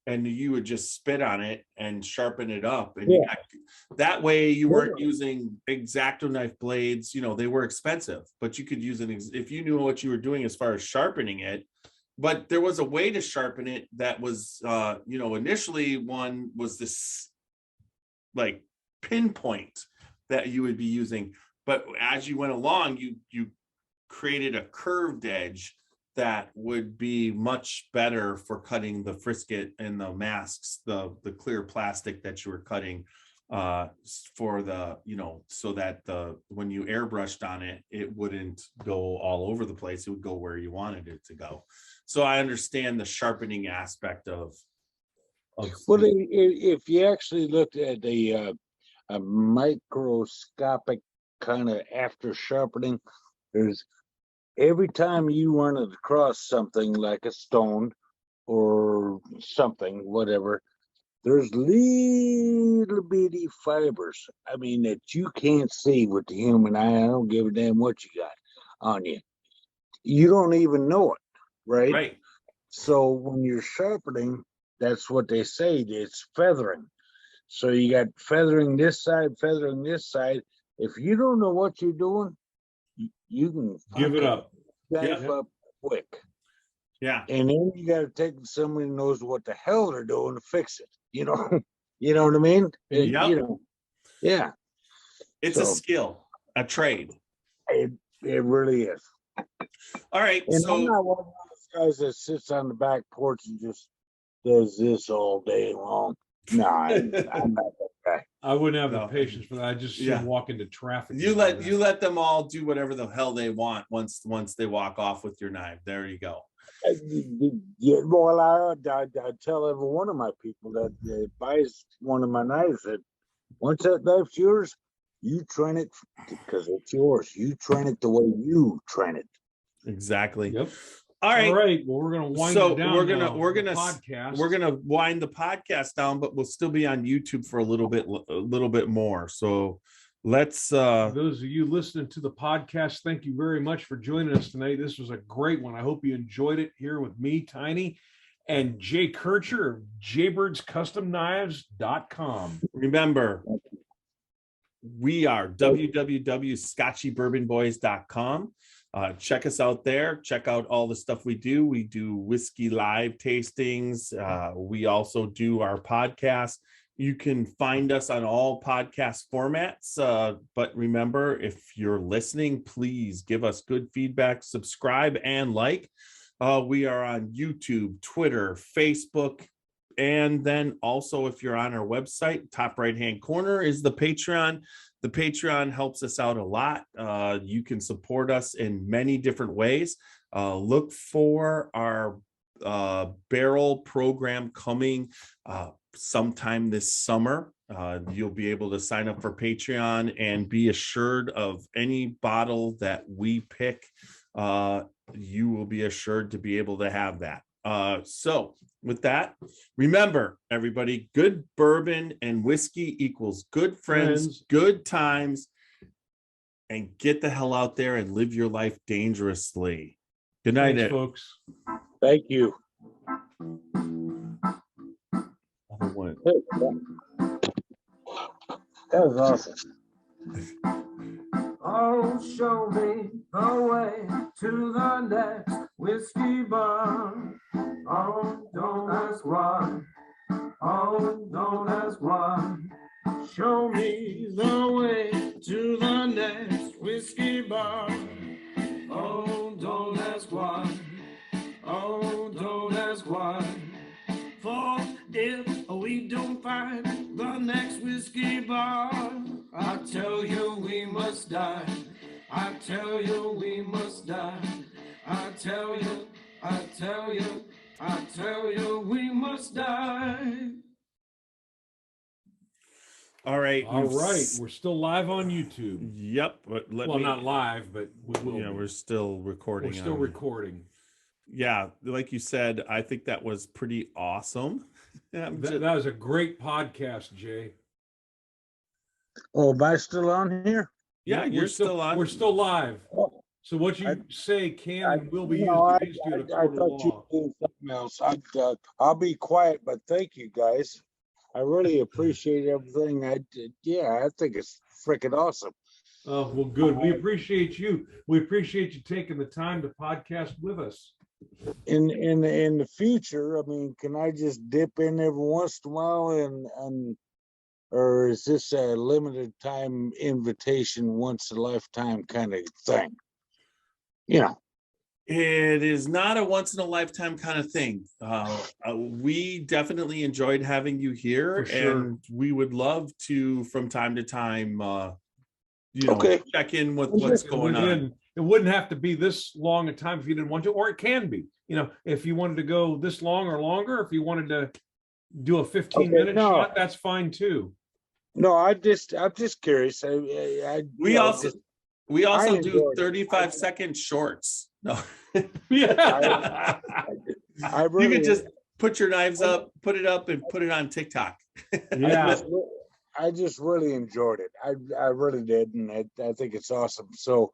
and you would just spit on it and sharpen it up, and that way you weren't using X-Acto knife blades. You know, they were expensive, but you could use if you knew what you were doing as far as sharpening it. But there was a way to sharpen it that was you know, initially one was this like pinpoint that you would be using, but as you went along, you created a curved edge that would be much better for cutting the frisket and the masks, the clear plastic that you were cutting for the, so that when you airbrushed on it, it wouldn't go all over the place. It would go where you wanted it to go. So I understand the sharpening aspect of Well, if you actually looked at a microscopic kind of after sharpening, there's every time you run it across something like a stone or something, whatever, there's little bitty fibers. I mean, that you can't see with the human eye. I don't give a damn what you got on you. You don't even know it, right? right. So when you're sharpening, that's what they say. It's feathering. So you got feathering this side, feathering this side. If you don't know what you're doing, you can Give it up. Dive up quick. Yeah. And then you got to take somebody who knows what the hell they're doing to fix it. You know what I mean? Yep. Yeah. It's a skill, a trade. It really is. All right. And So I'm not one of those guys that sits on the back porch and just does this all day long. No, I'm not that guy. I wouldn't have the No. patience for that. I just walk into traffic. you let them all do whatever the hell they want once they walk off with your knife. There you go. Yeah, well, I tell every one of my people that buys one of my knives that once that knife's yours, you train it because it's yours. You train it the way you train it. Exactly. Yep. All right. All right. Well, we're gonna wind So it down. we're gonna podcast. we're gonna wind the podcast down, but we'll still be on YouTube for a little bit more. So let's those of you listening to the podcast, thank you very much for joining us tonight. This was a great one. I hope you enjoyed it here with me, Tiny, and Jay Kircher of JaybirdsCustomKnives.com. remember, we are www.scotchybourbonboys.com. Check us out there. Check out all the stuff we do. We do whiskey live tastings. We also do our podcast. You can find us on all podcast formats. But remember, if you're listening, please give us good feedback, subscribe, and like. We are on YouTube, Twitter, Facebook, and then also if you're on our website, top right-hand corner is the Patreon. The Patreon helps us out a lot. You can support us in many different ways. Look for our barrel program coming sometime this summer. You'll be able to sign up for Patreon and be assured of any bottle that we pick. You will be assured to be able to have that. So with that, remember, everybody, good bourbon and whiskey equals good friends, good times, and get the hell out there and live your life dangerously. Good night, Thanks, folks. Thank you. That was awesome. Oh, show me the way to the next whiskey bar. Oh, don't ask why. Oh, don't ask why. Show me the way to the next whiskey bar. Oh, don't ask why. Oh, don't ask why. For if we don't find the next whiskey bar, I tell you we must die. I tell you we must die. I tell you we must die. All right. All right. We're still live on YouTube. Yep. But Not live, but we will. Yeah, we're still recording. We're still recording. Yeah, like you said, I think that was pretty awesome. That was a great podcast, Jay. Oh, am I still on here? Yeah, you're still on. We're still live. Oh, So what you say can and will be used no, against you in a I court of thought you law. were doing something else. I'll be quiet, but thank you guys. I really appreciate everything. I did. Yeah, I think it's freaking awesome. Oh, well, good. We appreciate you. We appreciate you taking the time to podcast with us. In the future, I mean, can I just dip in every once in a while and or is this a limited time invitation, once a lifetime kind of thing? You know. It is not a once in a lifetime kind of thing. We definitely enjoyed having you here, For sure. and we would love to, from time to time, you know, Okay. check in with what's going on. It wouldn't have to be this long a time if you didn't want to, or it can be. You know, if you wanted to go this long or longer, if you wanted to do a 15-minute no. shot, that's fine too. No, I'm just curious. We also I do enjoyed it. 35-second shorts. No. Yeah. I You really, could just put your knives up, put it up, and put it on TikTok. Yeah. I just really enjoyed it. I really did, and I think it's awesome. So,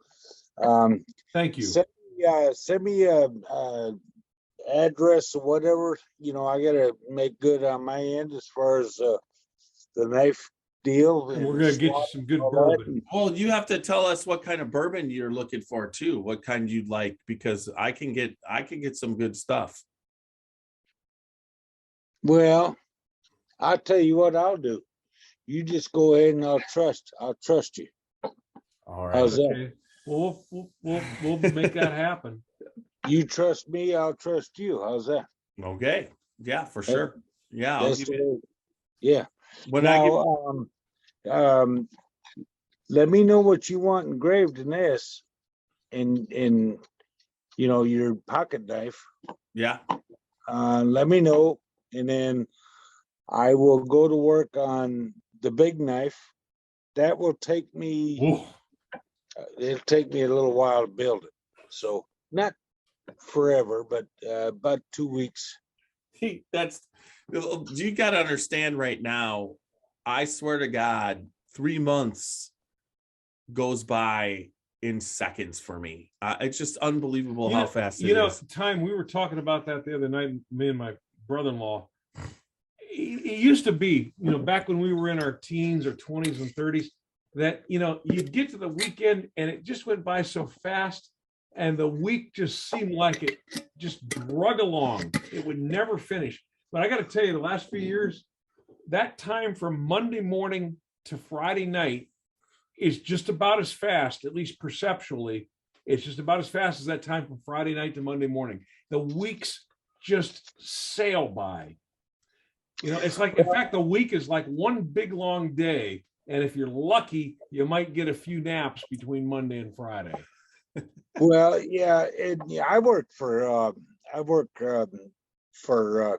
Thank you. send me a address or whatever. You know, I gotta make good on my end as far as the knife deal. And we're gonna get you some good all that. bourbon. Well, you have to tell us what kind of bourbon you're looking for too. What kind you'd like, because I can get some good stuff. Well, I'll tell you what I'll do. You just go ahead and I'll trust you. All right. How's that? Okay. Well, we'll make that happen. You trust me, I'll trust you. How's that? Okay. Yeah, for sure. Yeah. I'll That's give the you, way- yeah. when I give, Now, let me know what you want engraved in this, in you know, your pocket knife. yeah. Let me know, and then I will go to work on the big knife. That will take me. Ooh. It'll take me a little while to build it, so not forever, but about 2 weeks. That's, you got to understand right now. I swear to God, 3 months goes by in seconds for me. It's just unbelievable how fast it is. Time we were talking about that the other night, me and my brother-in-law. It used to be, back when we were in our teens or 20s and 30s, that, you'd get to the weekend and it just went by so fast, and the week just seemed like it just drug along. It would never finish. But I got to tell you, the last few years, that time from Monday morning to Friday night is just about as fast, at least perceptually. It's just about as fast as that time from Friday night to Monday morning. The weeks just sail by. It's like, in fact, the week is like one big long day. And if you're lucky, you might get a few naps between Monday and Friday. Well, yeah, I work for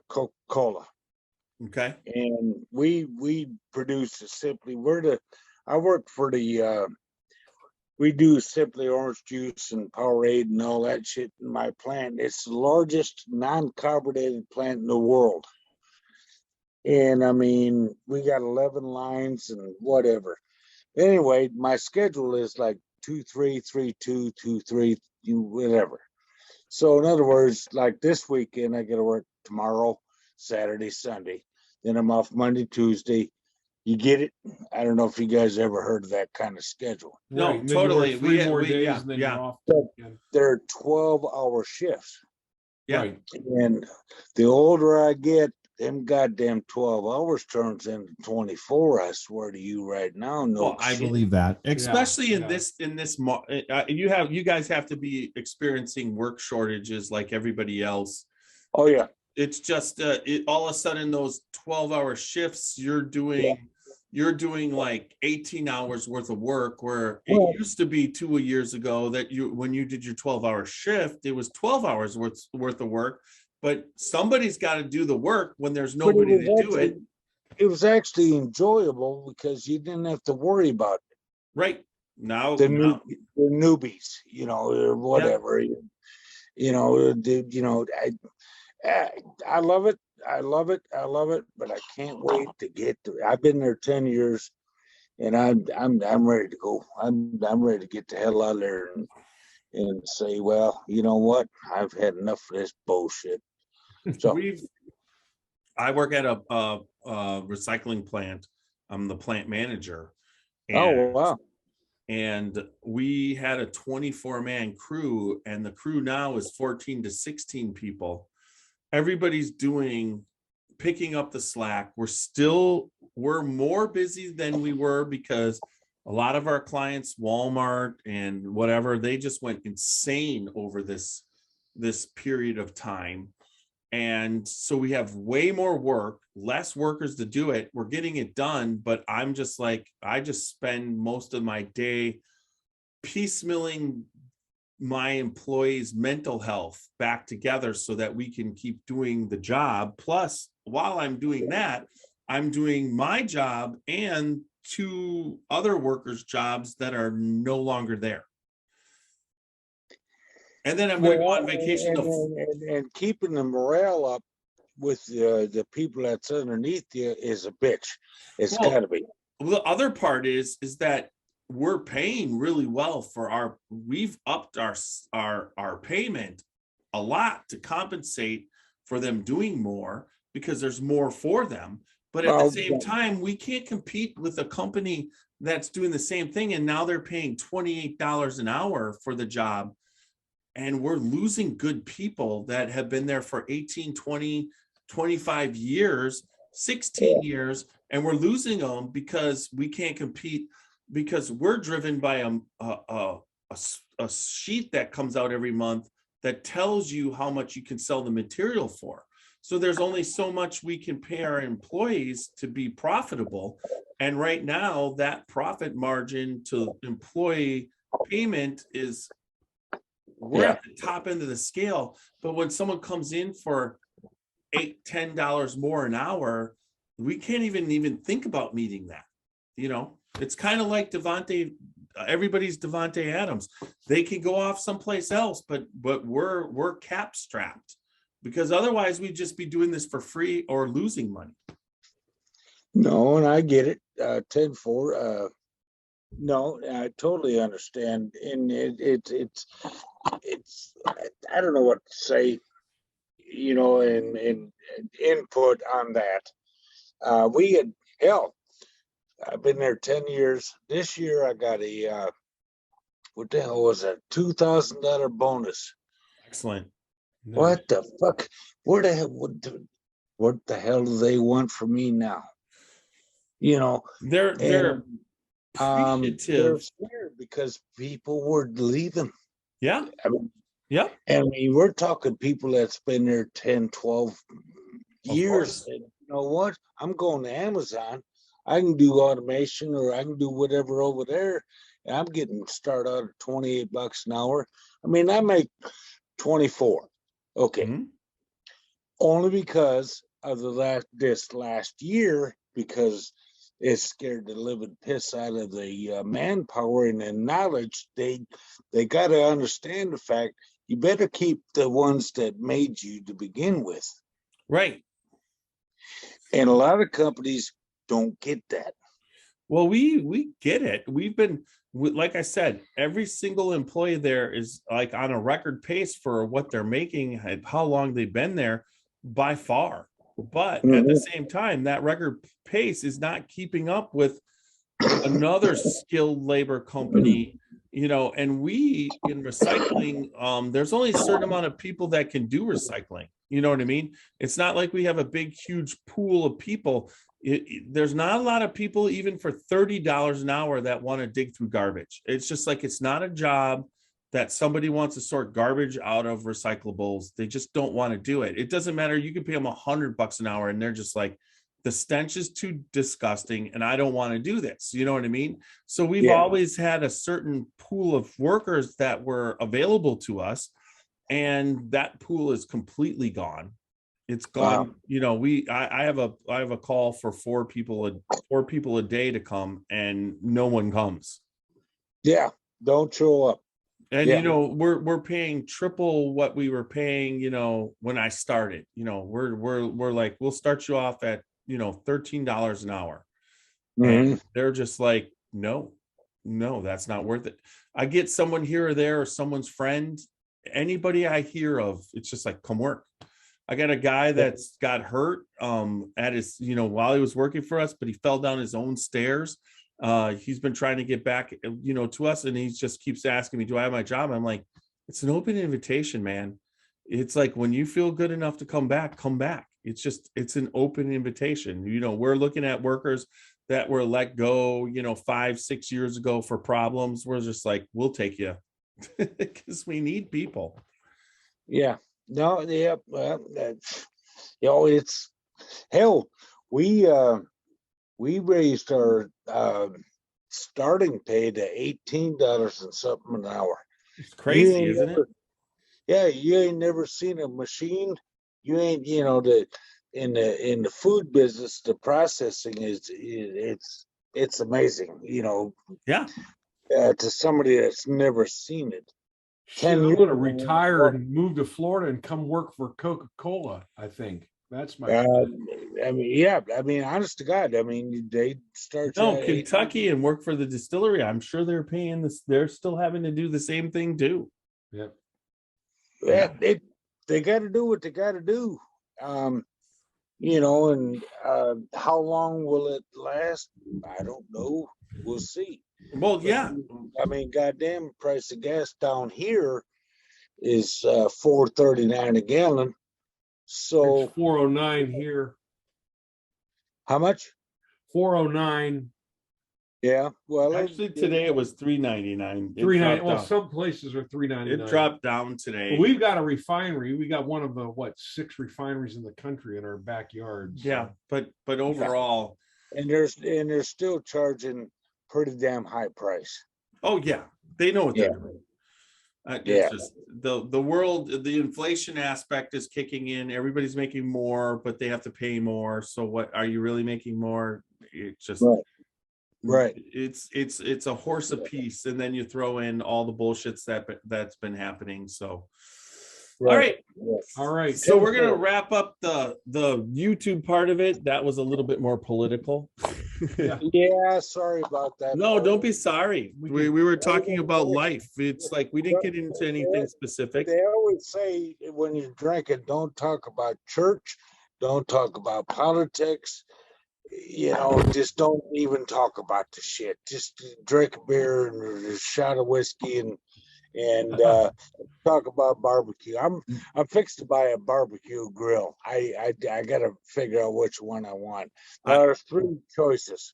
Coca-Cola, Okay. and we produce simply. We do Simply orange juice and Powerade and all that shit in my plant. It's the largest non-carbonated plant in the world. And I mean, we got 11 lines and whatever. Anyway, my schedule is like 2-3, 3-2, 2-3, whatever. So in other words, like this weekend, I got to work tomorrow, Saturday, Sunday. Then I'm off Monday, Tuesday. You get it? I don't know if you guys ever heard of that kind of schedule. No, Right, and then you work totally. 3 more days, yeah, and then yeah. you're off. They're 12-hour shifts. Yeah. Right. And the older I get, them goddamn 12 hours turns into 24. I swear to you right now. No, Well, I shit. believe that. Especially in Yeah. this you guys have to be experiencing work shortages like everybody else. Oh yeah. It's just all of a sudden those 12-hour shifts you're doing like 18 hours worth of work, where it used to be 2 years ago that when you did your 12-hour shift, it was 12 hours worth of work. But somebody's got to do the work when there's nobody to do it. It was actually enjoyable because you didn't have to worry about it. Right. Now, The newbies, or whatever. I love it. I love it. I love it. But I can't wait to get to. I've been there 10 years, and I'm ready to go. I'm ready to get the hell out of there and say, well, you know what? I've had enough of this bullshit. So I work at a recycling plant. I'm the plant manager. oh wow. And we had a 24-man crew, and the crew now is 14 to 16 people. Everybody's picking up the slack. We're more busy than we were because a lot of our clients, Walmart and whatever, they just went insane over this this period of time. And so we have way more work, less workers to do it. We're getting it done, but I'm just like, I just spend most of my day piecemealing my employees' mental health back together so that we can keep doing the job. Plus, while I'm doing that, I'm doing my job and 2 other workers' jobs that are no longer there. And then I'm going to go on vacation. And keeping the morale up with the people that's underneath you is a bitch. It's Well, got to be. The other part is that we're paying really well for we've upped our payment a lot to compensate for them doing more because there's more for them. But at the same time, we can't compete with a company that's doing the same thing. And now they're paying $28 an hour for the job. And we're losing good people that have been there for 18, 20, 25 years, 16 years. And we're losing them because we can't compete, because we're driven by a sheet that comes out every month that tells you how much you can sell the material for. So there's only so much we can pay our employees to be profitable. And right now that profit margin to employee payment is, we're at the top end of the scale. But when someone comes in for $8, $10 more an hour, we can't even think about meeting that. You know, it's kind of like everybody's Devontae Adams. They can go off someplace else, but we're cap strapped, because otherwise we'd just be doing this for free or losing money. No, and I get it. 10-4. No, I totally understand. And it's I don't know what to say, you know, and input on that. We had, hell, I've been there 10 years. This year I got a, what the hell was that? $2,000 bonus. Excellent. No. What the fuck? What the hell do they want from me now? You know, They're they're appreciative. scared because people were leaving. Yeah. I mean, Yeah. and I mean, we're talking people that's been there 10, 12 years. And you know what? I'm going to Amazon. I can do automation, or I can do whatever over there. And I'm getting started out at $28 an hour. I mean, I make 24. Okay. Mm-hmm. Only because of this last year, because it scared the living piss out of the manpower and the knowledge. They got to understand the fact you better keep the ones that made you to begin with. Right. And a lot of companies don't get that. Well, we get it. We've been, like I said, every single employee there is like on a record pace for what they're making and how long they've been there by far. But at the same time, that record pace is not keeping up with another skilled labor company, you know, and we in recycling, there's only a certain amount of people that can do recycling. You know what I mean? It's not like we have a big, huge pool of people. There's not a lot of people, even for $30 an hour, that want to dig through garbage. It's just like, it's not a job that somebody wants to sort garbage out of recyclables. They just don't want to do it. It doesn't matter. You can pay them $100 an hour and they're just like, the stench is too disgusting and I don't want to do this. You know what I mean? So we've always had a certain pool of workers that were available to us, and that pool is completely gone. It's gone. Wow. You know, I have a call for four people a day to come, and no one comes. Yeah, don't show up. And you know, we're paying triple what we were paying, you know, when I started. You know, we're like, we'll start you off at, you know, $13 an hour. And they're just like, no, that's not worth it. I get someone here or there, or someone's friend, anybody I hear of, it's just like, come work. I got a guy that's got hurt at his, you know, while he was working for us, but he fell down his own stairs. He's been trying to get back, you know, to us, and he just keeps asking me, do I have my job? I'm like, it's an open invitation, man. It's like, when you feel good enough to come back, come back. It's an open invitation. You know, we're looking at workers that were let go, you know, 5-6 years ago for problems. We're just like, we'll take you because we need people. Yeah. No, yeah, well, that's, it's hell. We raised our starting pay to $18 and something an hour. It's You crazy, ain't isn't it? never, yeah, you ain't never seen a machine. You ain't, in the food business, the processing it's amazing. Yeah. To somebody that's never seen it. Shit, 10 I'm years gonna ago, retire and move to Florida and come work for Coca-Cola. I think that's my I mean, yeah, I mean, honest to God, I mean, they start you No, at Kentucky and work for the distillery. I'm sure they're paying this. They're still having to do the same thing too. Yep. Yeah, they got to do what they got to do. And how long will it last? I don't know. We'll see. Well, yeah. I mean, goddamn, price of gas down here is $4.39 a gallon. So It's 409 here. how much? 409. Yeah. Well, Actually, today it was $3.99. 390. Well, some places are 399. It dropped down today. But we've got a refinery. We got one of the 6 refineries in the country in our backyard. So. Yeah, but overall, and they're still charging pretty damn high price. oh yeah, they know what they're Yeah. doing. It's Yeah. just the world, the inflation aspect is kicking in. Everybody's making more, but they have to pay more. So what are you really making more? It's just Right. It's a horse apiece, and then you throw in all the bullshits that's been happening. So all right. All right. So we're gonna wrap up the YouTube part of it. That was a little bit more political. Yeah, sorry about that. No, don't be sorry. We were talking about life. It's like we didn't get into anything specific. They always say when you're drinking, don't talk about church, don't talk about politics. Just don't even talk about the shit. Just drink a beer and a shot of whiskey and talk about barbecue. I'm fixed to buy a barbecue grill. I gotta figure out which one I want. There's 3 choices,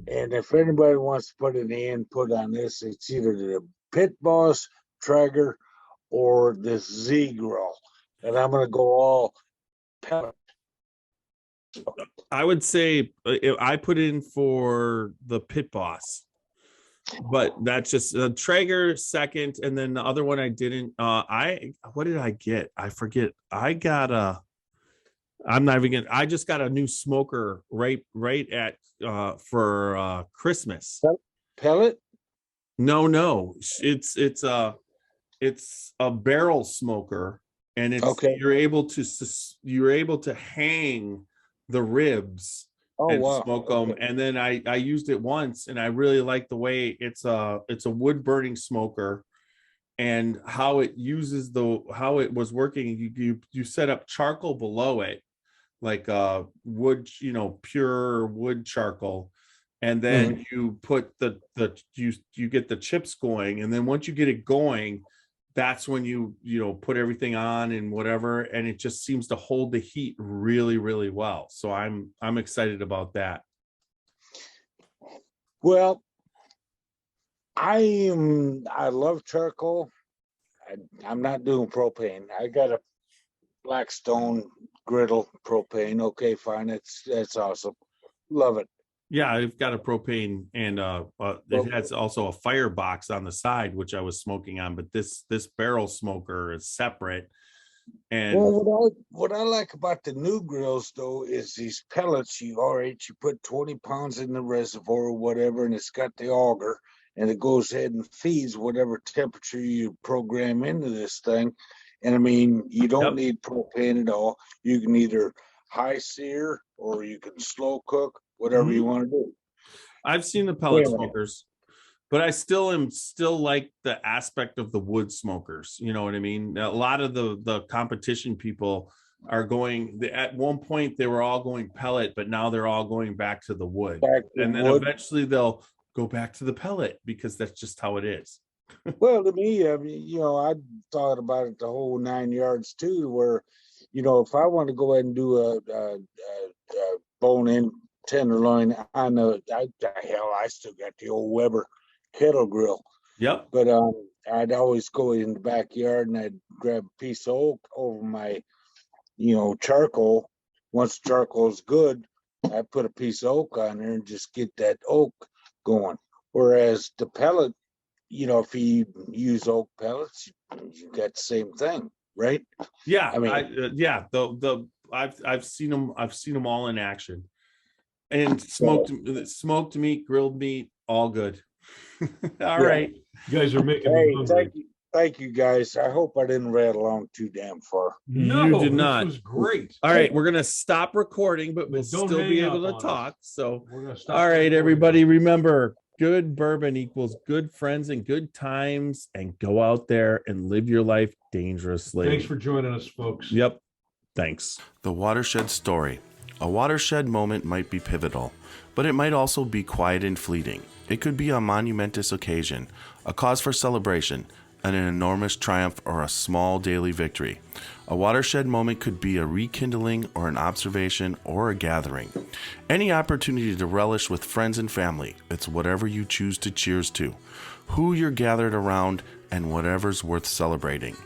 and if anybody wants to put an input on this, it's either the Pit Boss Traeger or this Z grill, and I'm gonna go all pellet. I would say I put in for the Pit Boss, but that's just Traeger second, and then the other one I didn't. What did I get? I forget. I just got a new smoker right at for Christmas. Pellet? No, it's a barrel smoker, and it's Okay. you're able to hang the ribs and smoke them. And then I used it once, and I really like the way it's a wood burning smoker, and how it uses how it was working. You set up charcoal below it, like wood, pure wood charcoal, and then you put you get the chips going, and then once you get it going, that's when you put everything on and whatever, and it just seems to hold the heat really, really well. So I'm excited about that. Well, I love charcoal. I'm not doing propane. I got a Blackstone griddle propane. Okay, fine. That's awesome. Love it. Yeah, I've got a propane, and it has also a firebox on the side, which I was smoking on. But this barrel smoker is separate. And what I like about the new grills though is these pellets. You put 20 pounds in the reservoir or whatever, and it's got the auger, and it goes ahead and feeds whatever temperature you program into this thing. And I mean, you don't need propane at all. You can either high sear or you can slow cook, whatever you want to do. I've seen the pellet smokers, but I still like the aspect of the wood smokers. You know what I mean? A lot of the competition people are going, at one point they were all going pellet, but now they're all going back to the wood. And then eventually they'll go back to the pellet, because that's just how it is. Well, to me, I mean, I thought about it the whole 9 yards too, where, if I want to go ahead and do a bone-in tenderloin I still got the old Weber kettle grill. Yep. But I'd always go in the backyard and I'd grab a piece of oak over my, charcoal. Once charcoal's good, I put a piece of oak on there and just get that oak going. Whereas the pellet, if you use oak pellets, you got the same thing, right? Yeah, I mean, I've seen them. I've seen them all in action, and smoked meat, grilled meat, all good. All right. You guys are making me Hey, hungry. thank you guys. I hope I didn't rattle on too damn far. No, You did this not. was great. All right, we're gonna stop recording, but we'll Don't still be hang able up to on us. talk. So, We're gonna stop all right, recording. everybody, remember, good bourbon equals good friends and good times, and go out there and live your life dangerously. Thanks for joining us, folks. Yep. Thanks. The Watershed Story. A watershed moment might be pivotal, but it might also be quiet and fleeting. It could be a monumentous occasion, a cause for celebration, an enormous triumph, or a small daily victory. A watershed moment could be a rekindling or an observation or a gathering. Any opportunity to relish with friends and family. It's whatever you choose to cheers to, who you're gathered around, and whatever's worth celebrating.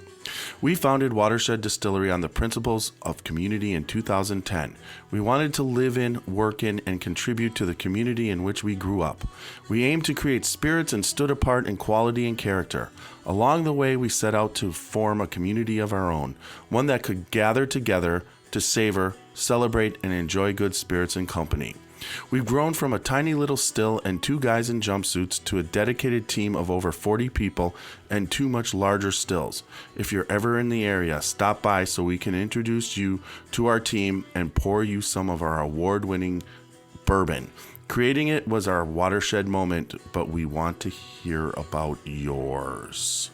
We founded Watershed Distillery on the principles of community in 2010. We wanted to live in, work in, and contribute to the community in which we grew up. We aimed to create spirits and stood apart in quality and character. Along the way, we set out to form a community of our own, one that could gather together to savor, celebrate, and enjoy good spirits and company. We've grown from a tiny little still and 2 guys in jumpsuits to a dedicated team of over 40 people and 2 much larger stills. If you're ever in the area, stop by so we can introduce you to our team and pour you some of our award-winning bourbon. Creating it was our watershed moment, but we want to hear about yours.